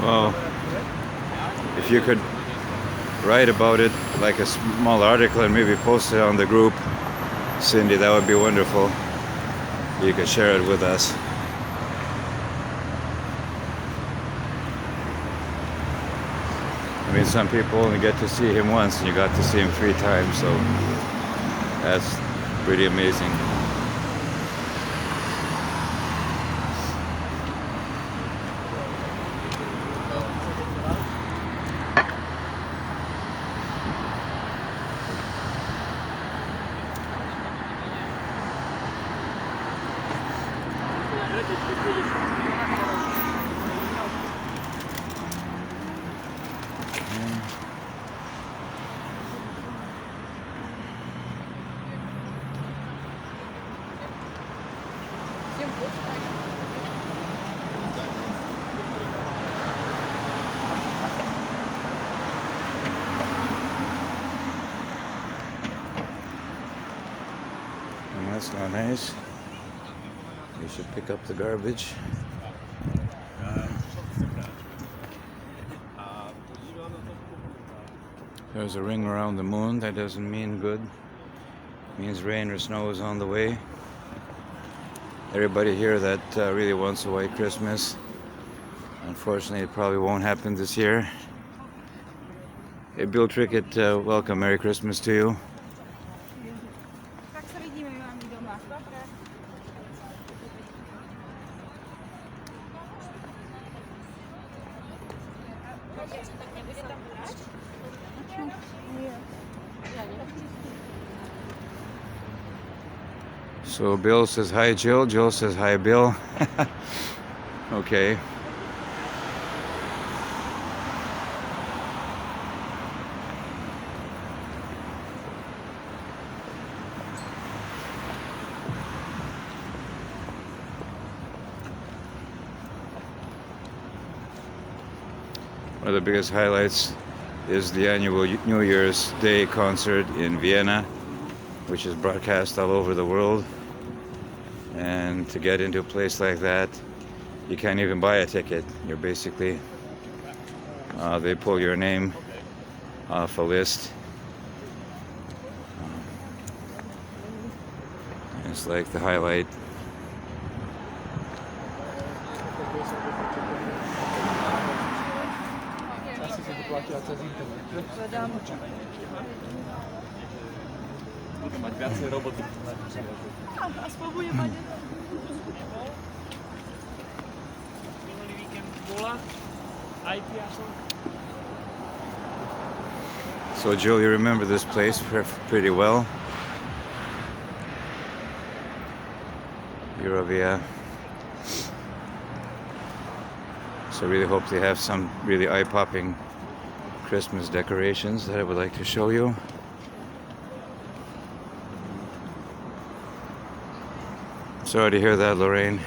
Well, if you could write about it like a small article and maybe post it on the group, Cindy, that would be wonderful. You could share it with us. I mean, some people only get to see him once, and you got to see him 3 times, so that's pretty amazing. And that's not nice. You should pick up the garbage. There's a ring around the moon. That doesn't mean good. It means rain or snow is on the way. Everybody here that really wants a white Christmas. Unfortunately, it probably won't happen this year. Hey, Bill Trickett, welcome. Merry Christmas to you. Tak se vidíme, mami, doma. Dobre. So Bill says hi, Jill. Jill says hi, Bill. Okay. One of the biggest highlights is the annual New Year's Day concert in Vienna, which is broadcast all over the world. And to get into a place like that, you can't even buy a ticket. You're basically, they pull your name off a list. It's like the highlight. Budú mať viacej roboty. Aspoň bude mať. Minulý víkend bola IT ako. So Joe, you remember this place pretty well. Eurovea. So I really hope they have some really eye-popping Christmas decorations that I would like to show you. Sorry to hear that, Lorraine.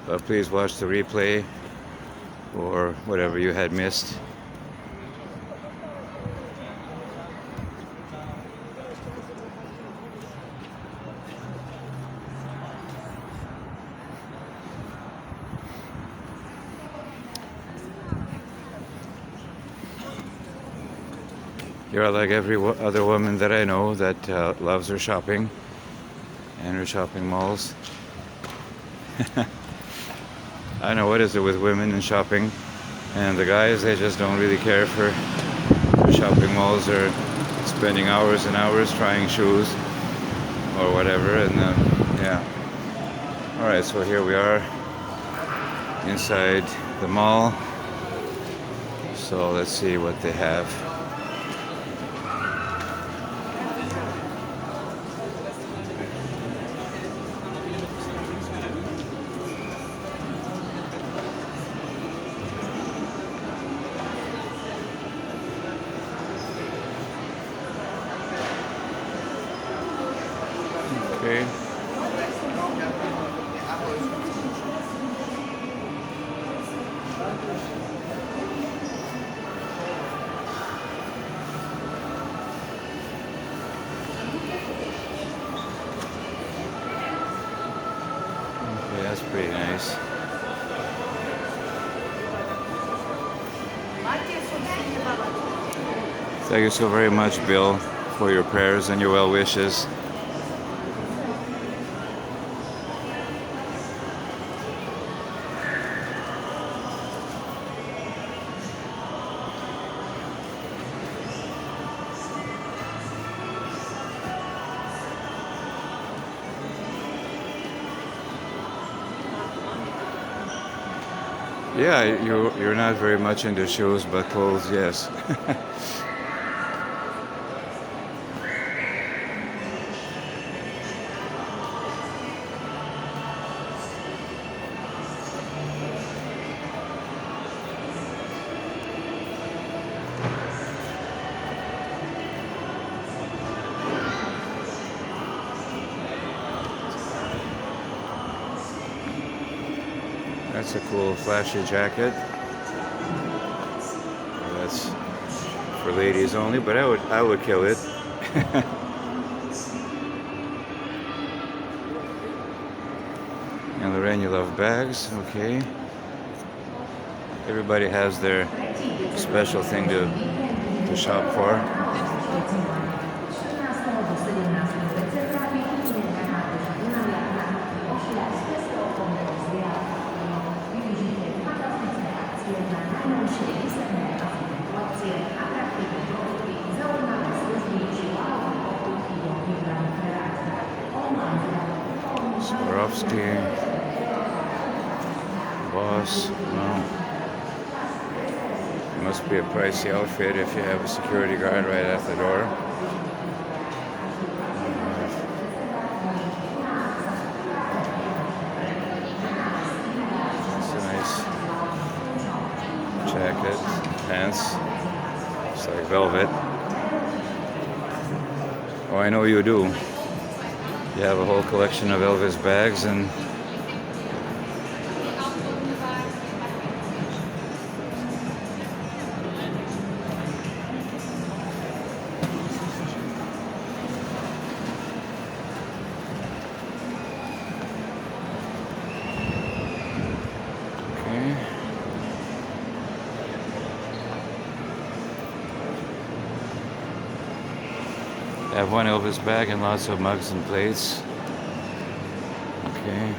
But please watch the replay or whatever you had missed. You're like every other woman that I know that loves her shopping and her shopping malls. I know, what is it with women and shopping, and the guys, they just don't really care for shopping malls or spending hours and hours trying shoes or whatever. And yeah. All right, so here we are inside the mall. So let's see what they have. Okay. Okay, that's pretty nice. Thank you so very much, Bill, for your prayers and your well wishes. Yeah, you're not very much into shoes, but clothes, yes. That's a cool flashy jacket. That's for ladies only, but I would kill it. And Lorraine, you love bags, okay. Everybody has their special thing to shop for. Swarovski, Boss, well, it must be a pricey outfit if you have a security guard right at the door. It's a nice jacket, pants, it's like velvet. Oh, I know you do. You have a whole collection of Elvis bags and okay. I have one Elvis bag and lots of mugs and plates. Okay.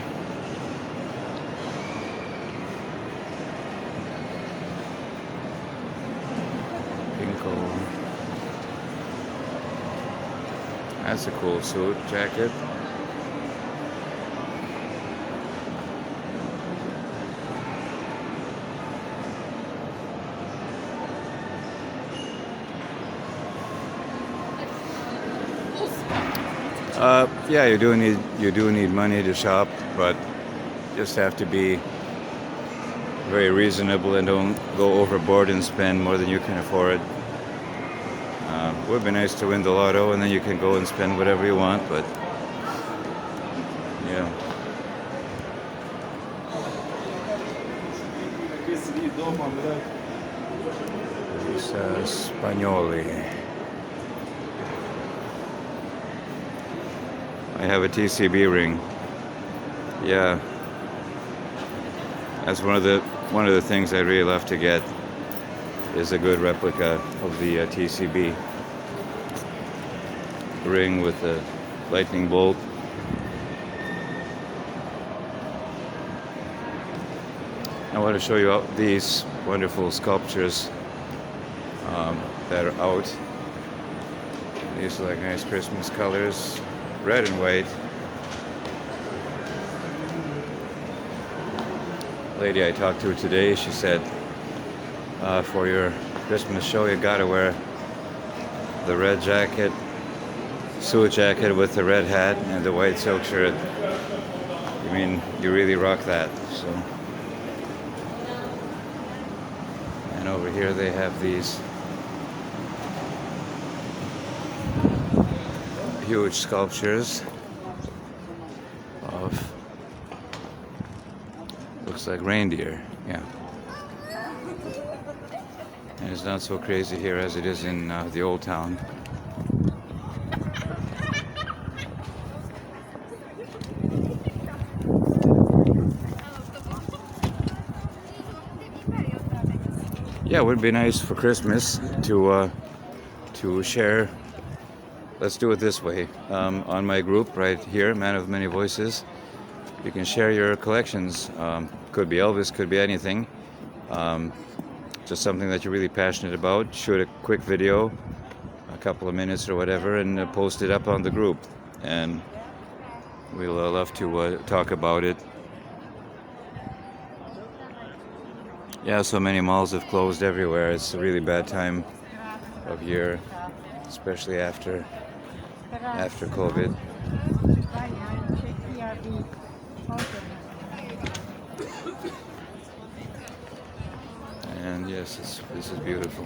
Pinko. That's a cool suit jacket. Yeah, you do need money to shop, but just have to be very reasonable and don't go overboard and spend more than you can afford. It would be nice to win the lotto and then you can go and spend whatever you want, but yeah. Spagnoli. I have a TCB ring. Yeah, that's one of the things I'd really love to get is a good replica of the TCB ring with the lightning bolt. I want to show you these wonderful sculptures that are out. These are like nice Christmas colors. Red and white. Lady I talked to today, she said, for your Christmas show, you gotta wear the red jacket, suit jacket with the red hat and the white silk shirt. I mean, you really rock that. So, and over here they have these huge sculptures of, looks like reindeer, yeah. And it's not so crazy here as it is in the old town. Yeah, it would be nice for Christmas to to share. Let's do it this way. On my group right here, Man of Many Voices, you can share your collections. Could be Elvis, could be anything. Just something that you're really passionate about. Shoot a quick video, a couple of minutes or whatever, and post it up on the group. And we'll love to talk about it. Yeah, so many malls have closed everywhere. It's a really bad time of year, especially after COVID. And yes, this is beautiful.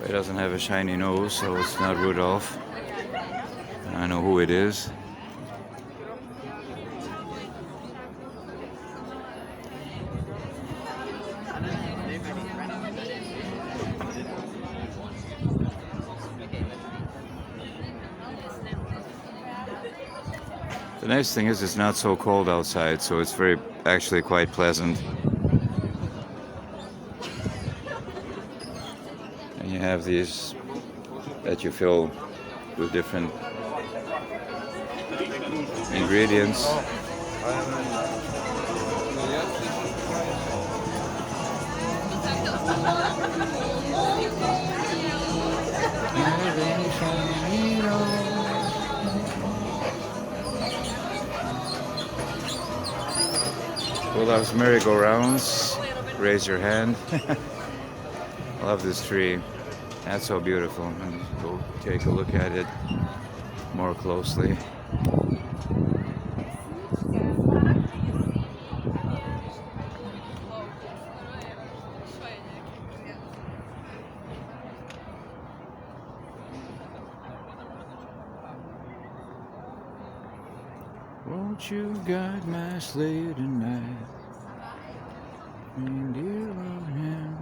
It doesn't have a shiny nose, so it's not Rudolph. I know who it is. The nice thing is it's not so cold outside, so it's actually quite pleasant. And you have these that you fill with different ingredients. Who loves merry-go-rounds? Raise your hand. I love this tree. That's so beautiful. And go take a look at it more closely. Won't you guide my sleigh tonight? Dear Lord, him.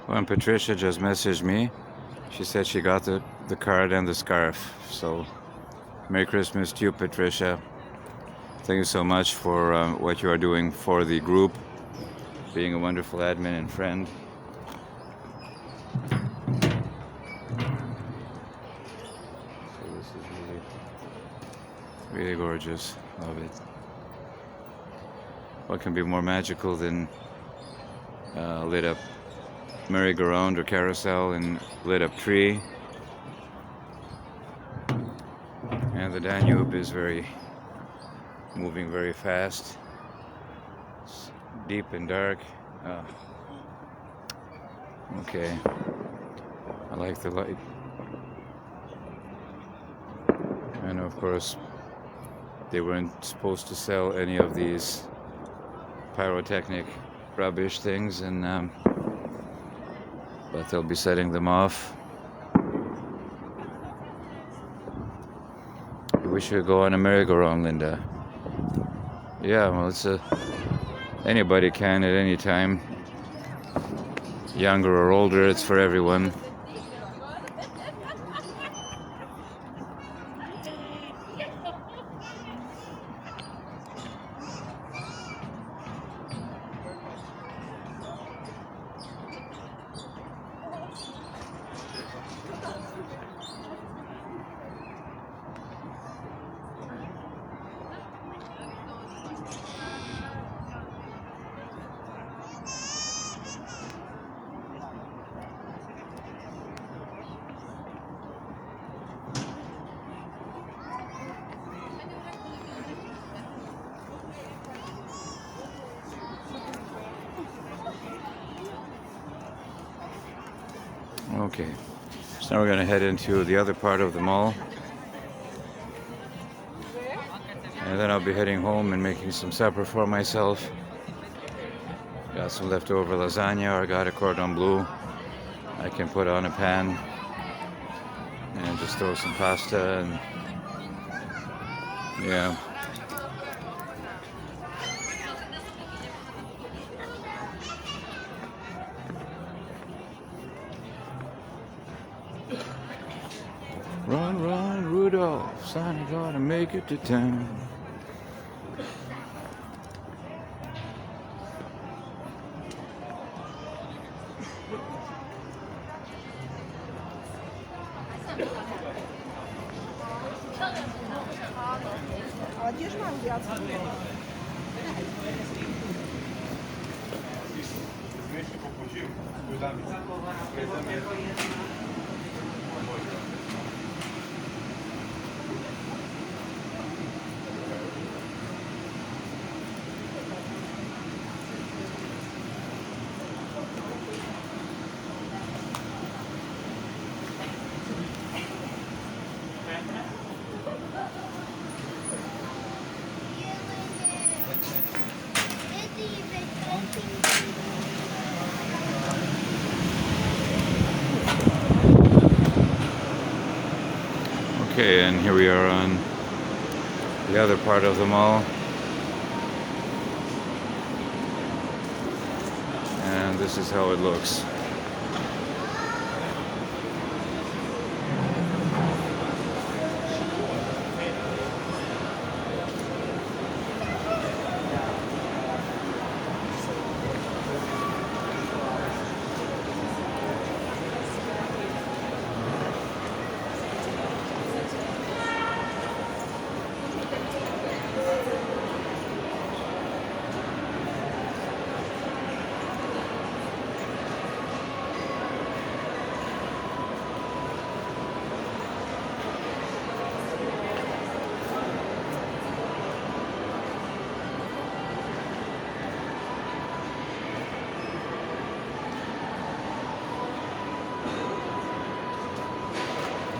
When Patricia just messaged me, she said she got the card and the scarf. So, Merry Christmas to you, Patricia. Thank you so much for what you are doing for the group, being a wonderful admin and friend. So this is really gorgeous. Love it. What can be more magical than lit up merry-go-round or carousel and lit up tree? And the Danube is moving very fast. It's deep and dark. Okay, I like the light. And of course they weren't supposed to sell any of these pyrotechnic rubbish things, and but they'll be setting them off. We should go on a merry-go-round, Linda. Yeah, well, anybody can at any time. Younger or older, it's for everyone. Okay, so now we're gonna head into the other part of the mall. And then I'll be heading home and making some supper for myself. Got some leftover lasagna, or got a cordon bleu I can put on a pan and just throw some pasta and yeah. Run, run, Rudolph, Santa gonna make it to town. Ale tiež mám viac. Okay, and here we are on the other part of the mall. And this is how it looks.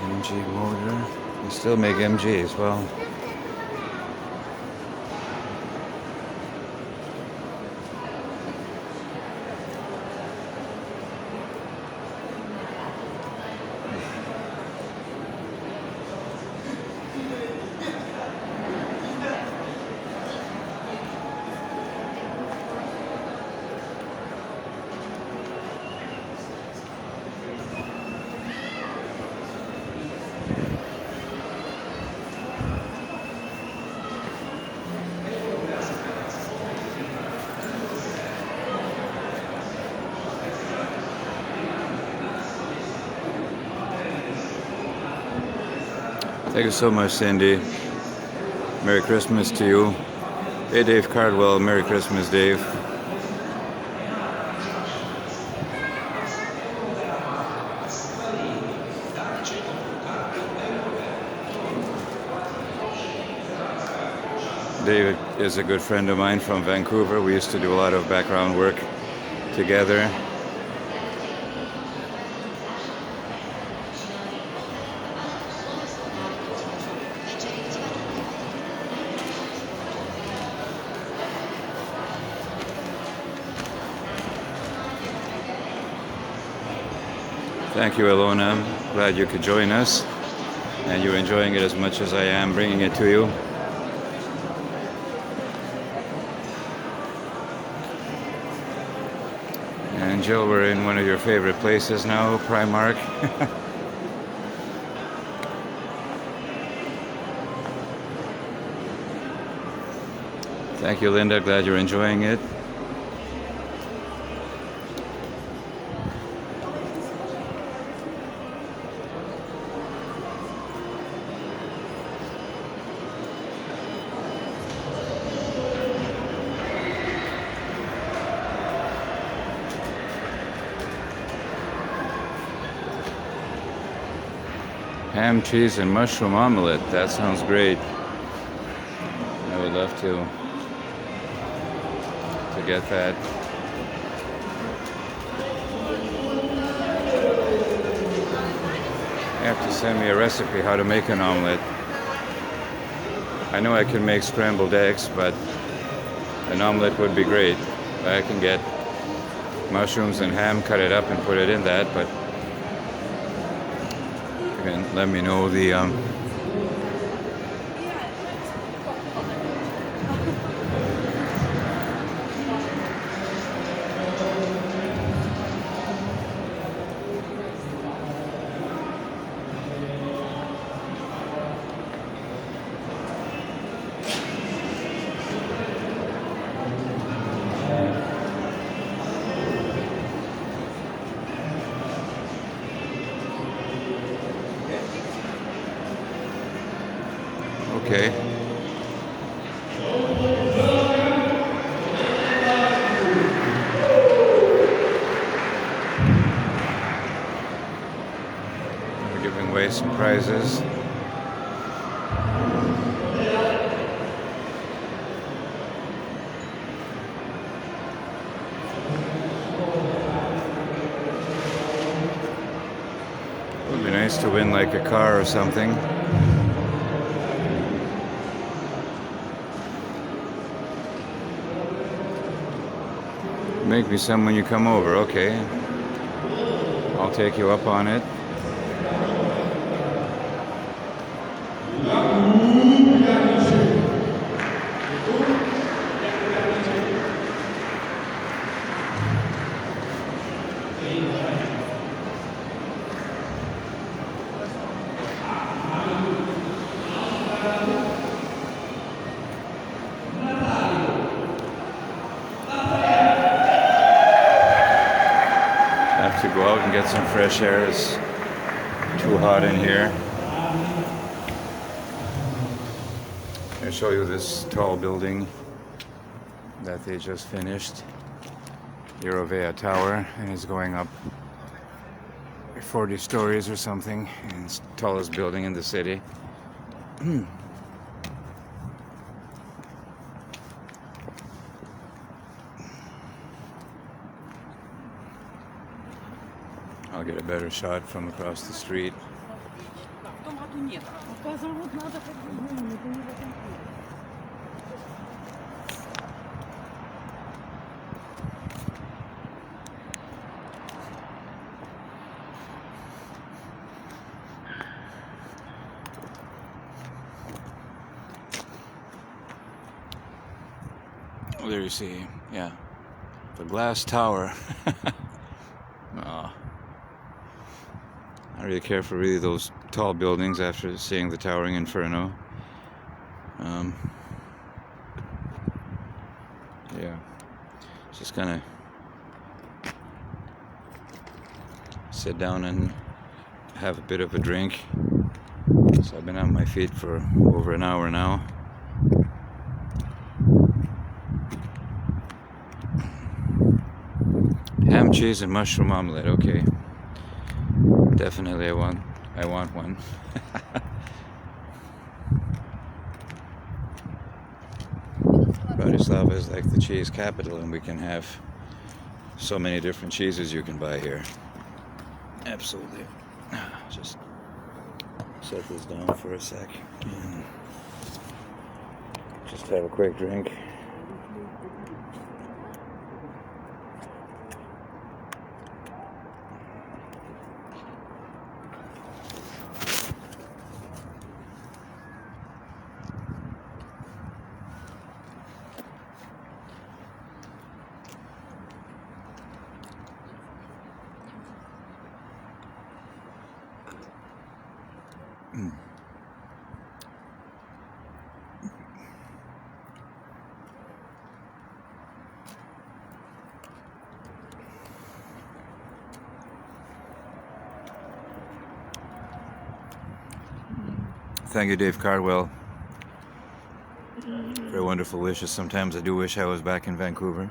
MG motor. They still make MG as well. Thank you so much, Cindy. Merry Christmas to you. Hey, Dave Cardwell. Merry Christmas, Dave. David is a good friend of mine from Vancouver. We used to do a lot of background work together. Thank you, Ilona. Glad you could join us, and you're enjoying it as much as I am bringing it to you. And Jill, we're in one of your favorite places now, Primark. Thank you, Linda. Glad you're enjoying it. Ham, cheese, and mushroom omelet. That sounds great. I would love to get that. have to send me a recipe how to make an omelet. I know I can make scrambled eggs, but an omelet would be great. I can get mushrooms and ham, cut it up and put it in that, but you can let me know the okay. We're giving away some prizes. It would be nice to win like a car or something. Make me some when you come over, okay. I'll take you up on it. To go out and get some fresh air. It's too hot in here. I'll show you this tall building that they just finished. Eurovea Tower, and it's going up 40 stories or something, and it's the tallest building in the city. I'll get a better shot from across the street. Oh, there you see, yeah, the glass tower. Oh. I don't really care for really those tall buildings after seeing the towering inferno. Yeah, just kind of sit down and have a bit of a drink. So I've been on my feet for over an hour now. Ham, cheese, and mushroom omelet. Okay. Definitely, I want one. Bratislava is like the cheese capital, and we can have so many different cheeses you can buy here. Absolutely. Just set this down for a sec and just have a quick drink. Thank you, Dave Cardwell, for wonderful wishes. Sometimes I do wish I was back in Vancouver.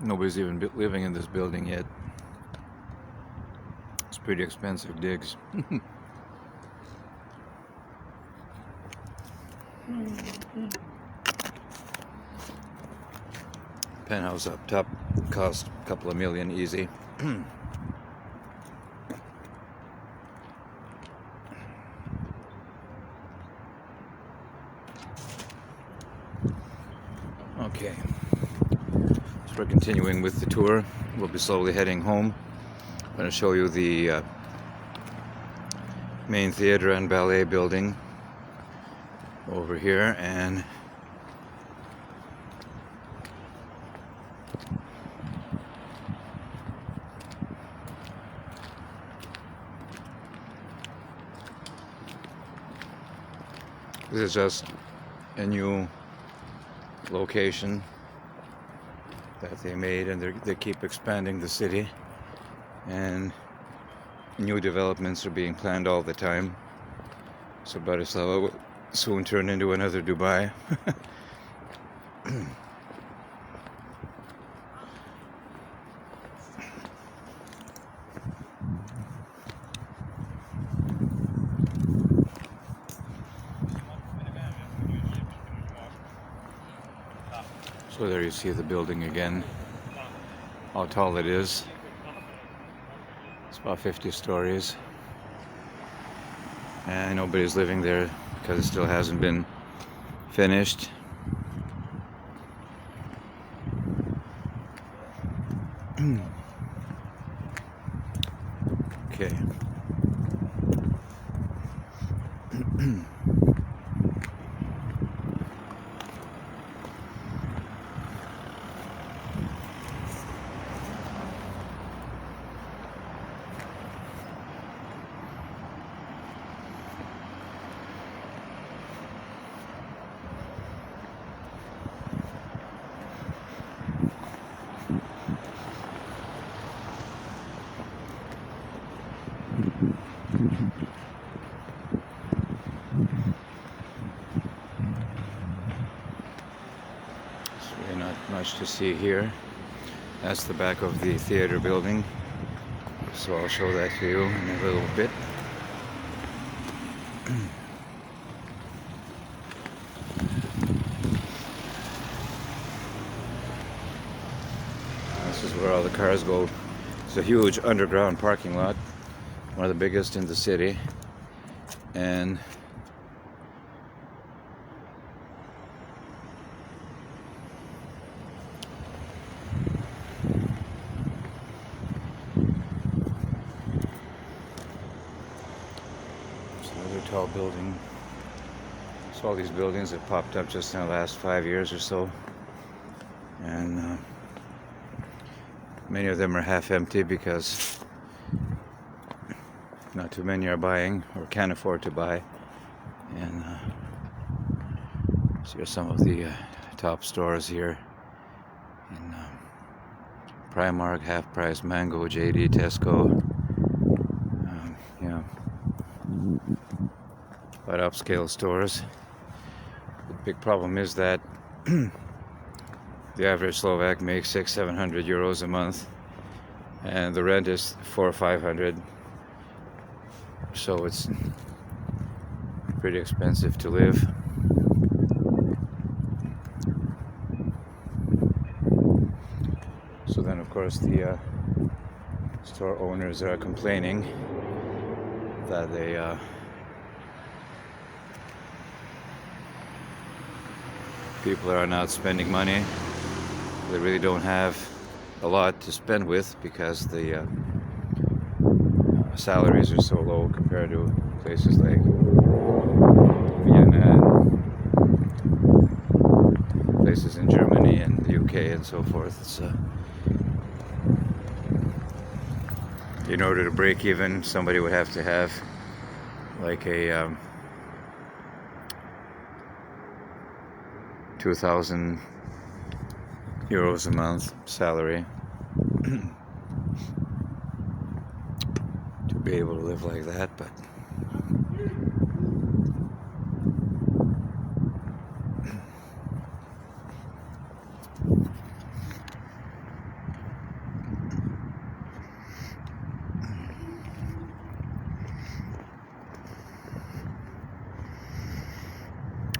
Nobody's even living in this building yet. It's pretty expensive digs. Penthouse up top cost a couple of million easy. Okay, so we're continuing with the tour. We'll be slowly heading home. I'm going to show you the main theater and ballet building over here, and this is just a new location that they made, and they keep expanding the city, and new developments are being planned all the time. So Bratislava will soon turn into another Dubai. So there you see the building again, how tall it is. It's about 50 stories. And nobody's living there because it still hasn't been finished. Okay. Not much to see here. That's the back of the theater building, so I'll show that to you in a little bit. This is where all the cars go. It's a huge underground parking lot, one of the biggest in the city, and tall building. So all these buildings have popped up just in the last 5 years or so, and many of them are half empty because not too many are buying or can't afford to buy. And so here's some of the top stores here in Primark, Half Price, Mango, JD, Tesco. Yeah. But upscale stores. The big problem is that the average Slovak makes 600-700 euros a month, and the rent is 400 or 500. So it's pretty expensive to live. So then, of course, the store owners are complaining that they people are not spending money. They really don't have a lot to spend with because the salaries are so low compared to places like Vienna and places in Germany and the UK and so forth. It's, in order to break even, somebody would have to have like a 2,000 euros a month salary to be able to live like that, but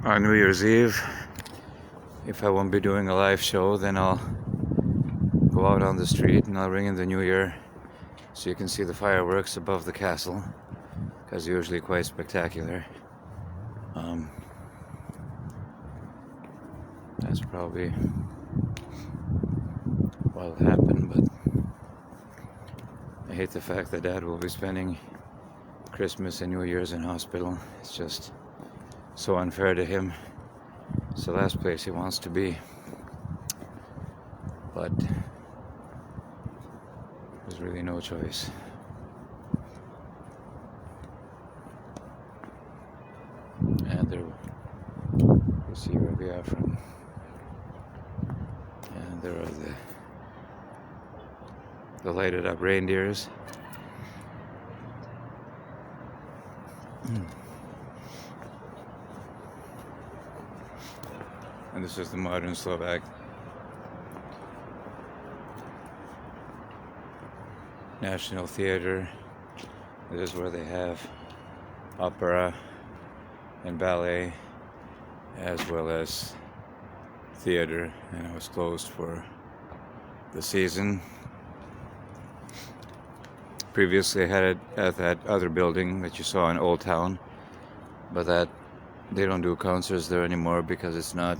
On New Year's Eve, if I won't be doing a live show, then I'll go out on the street and I'll ring in the New Year so you can see the fireworks above the castle, because they're usually quite spectacular. That's probably what'll happen, but I hate the fact that Dad will be spending Christmas and New Year's in hospital. It's just so unfair to him. It's the last place he wants to be. But there's really no choice. And there you see Eurovea from, and there are the lighted up reindeers. And this is the modern Slovak National Theater. This is where they have opera and ballet, as well as theater, and it was closed for the season. Previously I had it at that other building that you saw in Old Town, but that they don't do concerts there anymore because it's not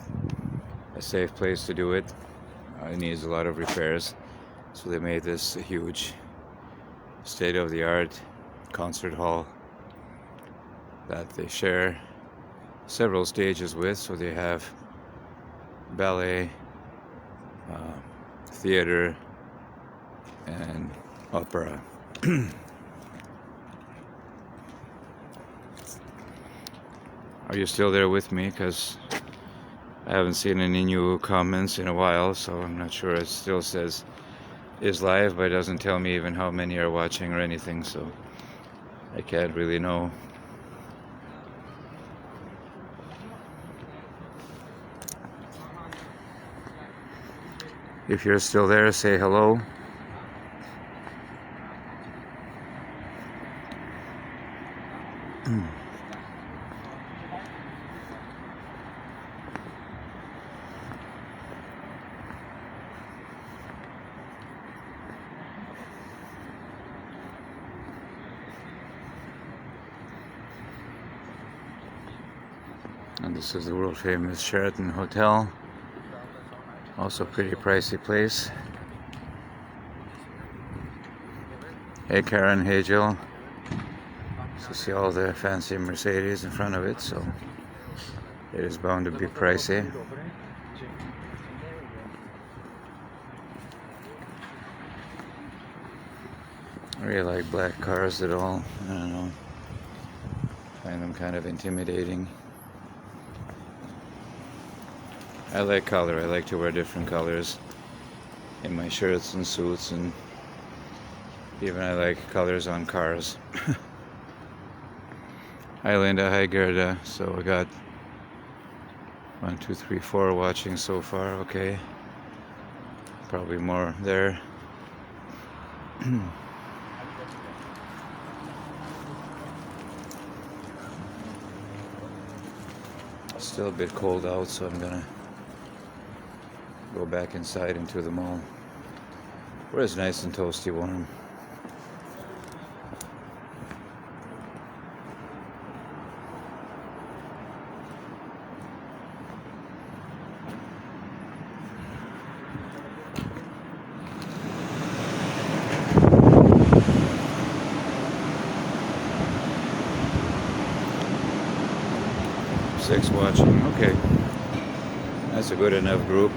a safe place to do it. It needs a lot of repairs, so they made this a huge state-of-the-art concert hall that they share several stages with. So they have ballet, theater, and opera. Are you still there with me? Because I haven't seen any new comments in a while, so I'm not sure. It still says is live, but it doesn't tell me even how many are watching or anything, so I can't really know. If you're still there, say hello. And this is the world famous Sheraton Hotel. Also pretty pricey place. Hey Karen, hey Jill. So see all the fancy Mercedes in front of it, so it is bound to be pricey. I really like black cars at all. I don't know. Find them kind of intimidating. I like color. I like to wear different colors in my shirts and suits, and even I like colors on cars. Hi Linda, hi Gerda. So I got 1, 2, 3, 4 watching so far. Okay, probably more there. Still a bit cold out, so I'm gonna go back inside into the mall where it's nice and toasty warm. Six watching, okay. That's a good enough group.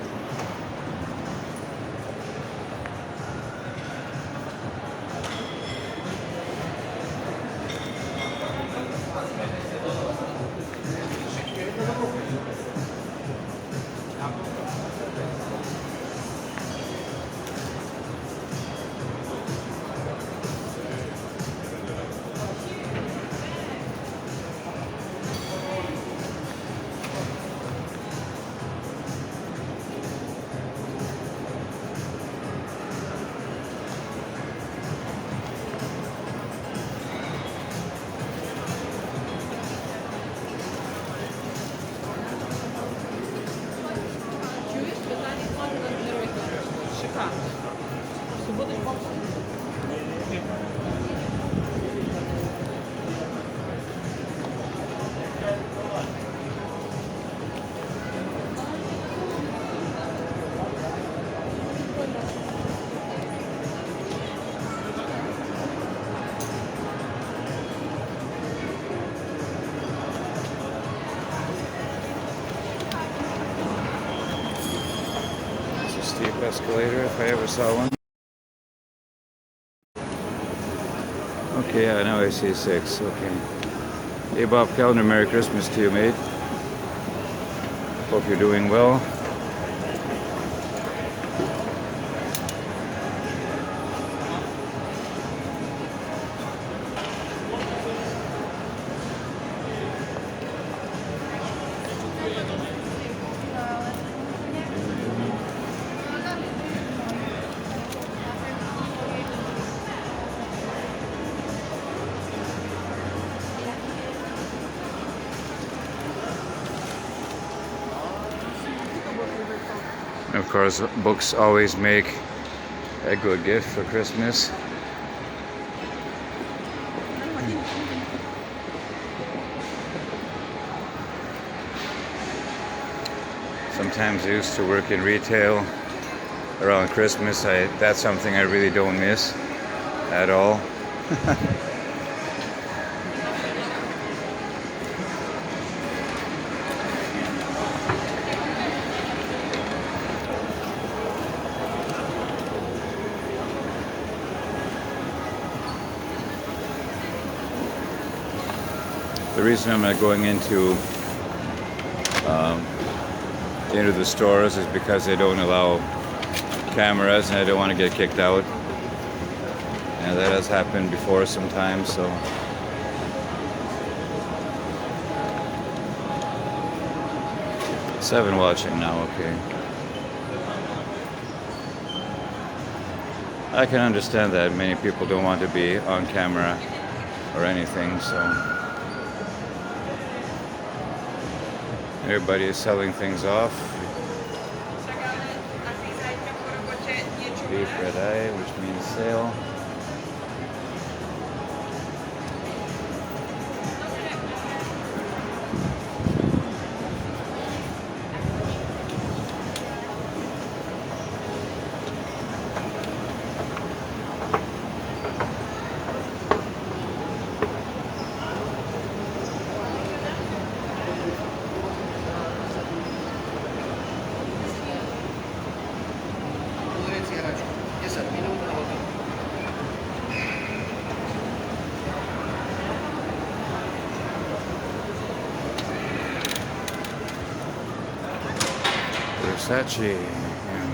steep escalator if I ever saw one. Okay, yeah, now I see 6. Okay. Hey Bob Kellner, Merry Christmas to you, mate. Hope you're doing well. And of course, books always make a good gift for Christmas. Sometimes I used to work in retail around Christmas. That's something I really don't miss at all. The reason I'm not going into the stores is because they don't allow cameras, and I don't want to get kicked out. And that has happened before sometimes, so. Seven watching now, okay. I can understand that many people don't want to be on camera or anything, so. Everybody is selling things off. Beef red eye, which means sale. Versace. Yeah.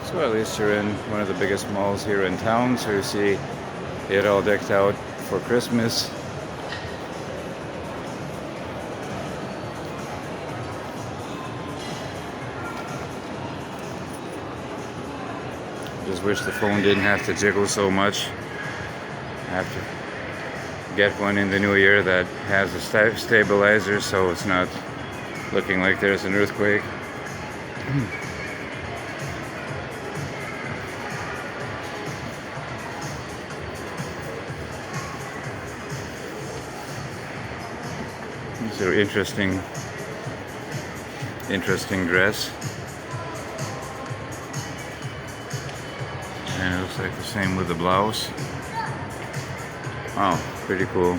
So at least you're in one of the biggest malls here in town, so you see it all decked out for Christmas. Just wish the phone didn't have to jiggle so much. I have to get one in the new year that has a stabilizer, so it's not looking like there's an earthquake. These are interesting dress. And it looks like the same with the blouse. Wow, pretty cool.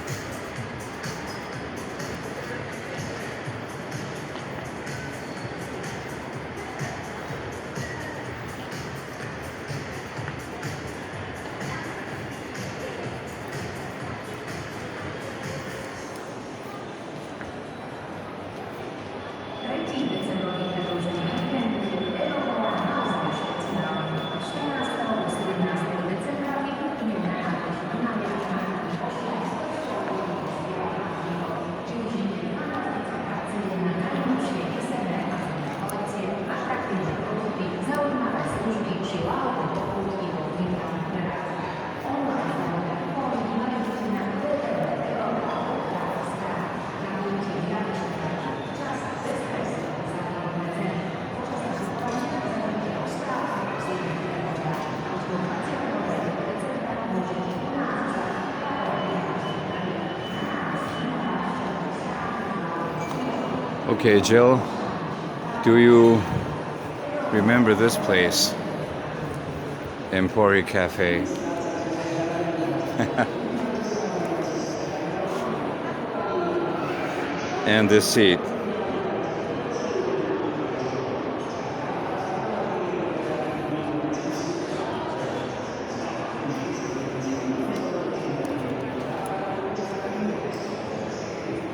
Okay, Jill, do you remember this place? Empori Cafe. and this seat.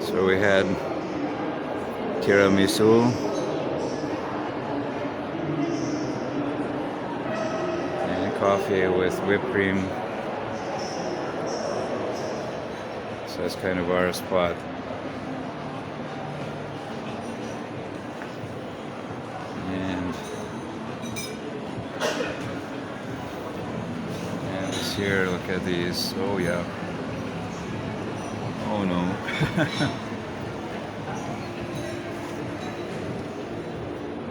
So we had tiramisu and coffee with whipped cream. So that's kind of our spot. And this here, look at these. Oh yeah. Oh no.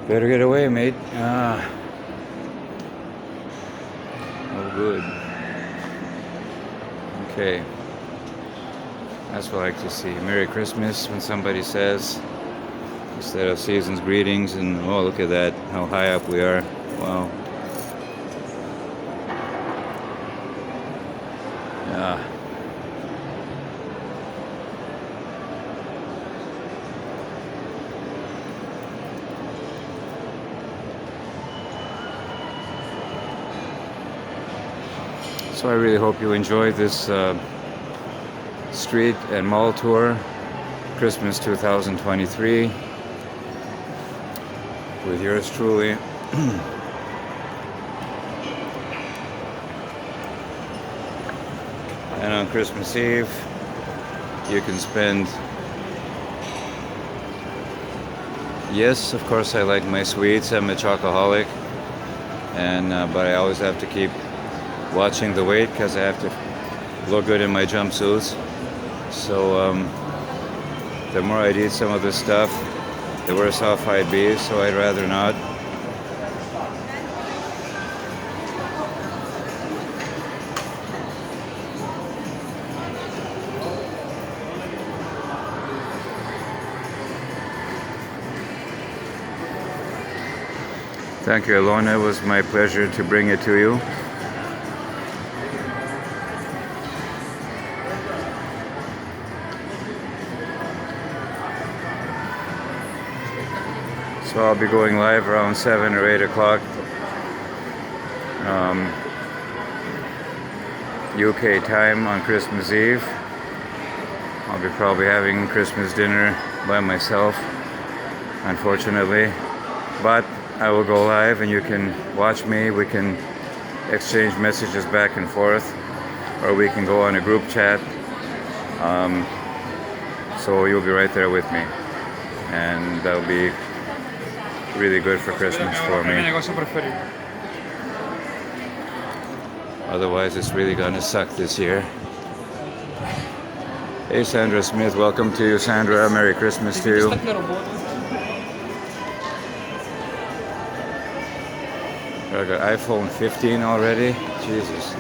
Better get away, mate. Ah. Oh, good. Okay. That's what I like to see. Merry Christmas when somebody says, instead of season's greetings, and oh, look at that, how high up we are. Wow. Yeah. So I really hope you enjoyed this street and mall tour, Christmas 2023, with yours truly. And on Christmas Eve, you can spend, yes, of course I like my sweets, I'm a chocoholic, and but I always have to keep watching the weight because I have to look good in my jumpsuits. So the more I'd eat some of this stuff, the worse off I'd be, so I'd rather not. Thank you, Alona. It was my pleasure to bring it to you. So I'll be going live around 7 or 8 o'clock UK time on Christmas Eve. I'll be probably having Christmas dinner by myself, unfortunately. But I will go live and you can watch me. We can exchange messages back and forth, or we can go on a group chat. So you'll be right there with me. And that'll be really good for Christmas for me. Otherwise, it's really gonna suck this year. Hey, Sandra Smith, welcome to you, Sandra. Merry Christmas to you. I got iPhone 15 already. Jesus.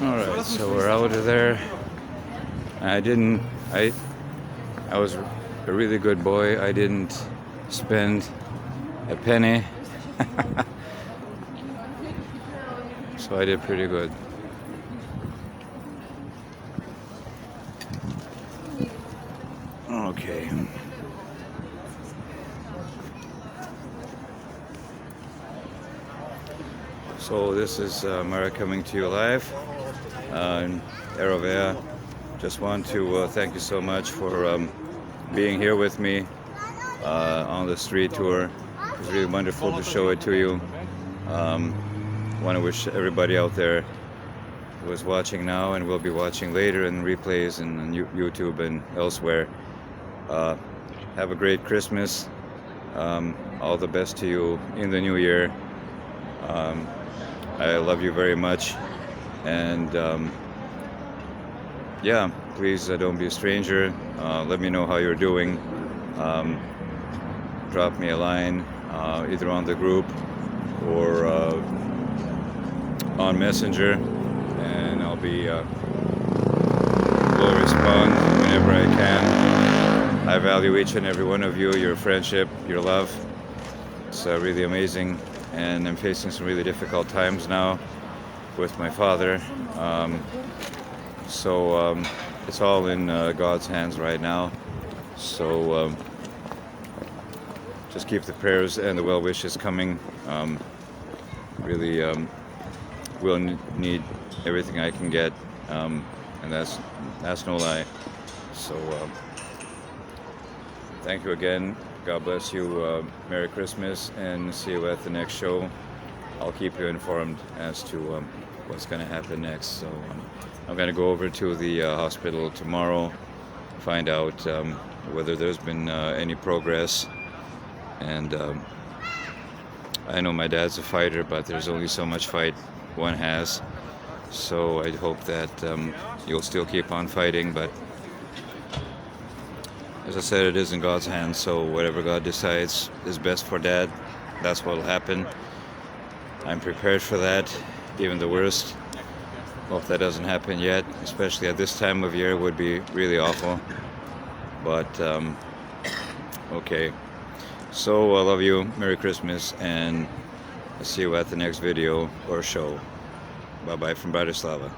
Alright, so we're out of there. I was a really good boy. I didn't spend a penny. So I did pretty good. Okay. So this is Mara coming to you live on Eurovea just want to thank you so much for being here with me on the street tour. It was really wonderful to show it to you. Want to wish everybody out there who is watching now and will be watching later and replays and on YouTube and elsewhere. Have a great Christmas. All the best to you in the new year. I love you very much, and yeah, please don't be a stranger. Let me know how you're doing. Drop me a line either on the group or on Messenger, and I'll respond whenever I can. I value each and every one of you, your friendship, your love. It's really amazing, and I'm facing some really difficult times now with my father. So it's all in God's hands right now. So just keep the prayers and the well wishes coming. Really will need everything I can get, and that's no lie. So thank you again. God bless you. Merry Christmas, and see you at the next show. I'll keep you informed as to what's going to happen next. So I'm going to go over to the hospital tomorrow, find out whether there's been any progress. And I know my dad's a fighter, but there's only so much fight one has. So I hope that you'll still keep on fighting. But as I said, it is in God's hands. So whatever God decides is best for Dad, that's what will happen. I'm prepared for that, even the worst. Hope that doesn't happen yet, especially at this time of year. Would be really awful. But okay. So I love you. Merry Christmas, and I'll see you at the next video or show. Bye bye from Bratislava.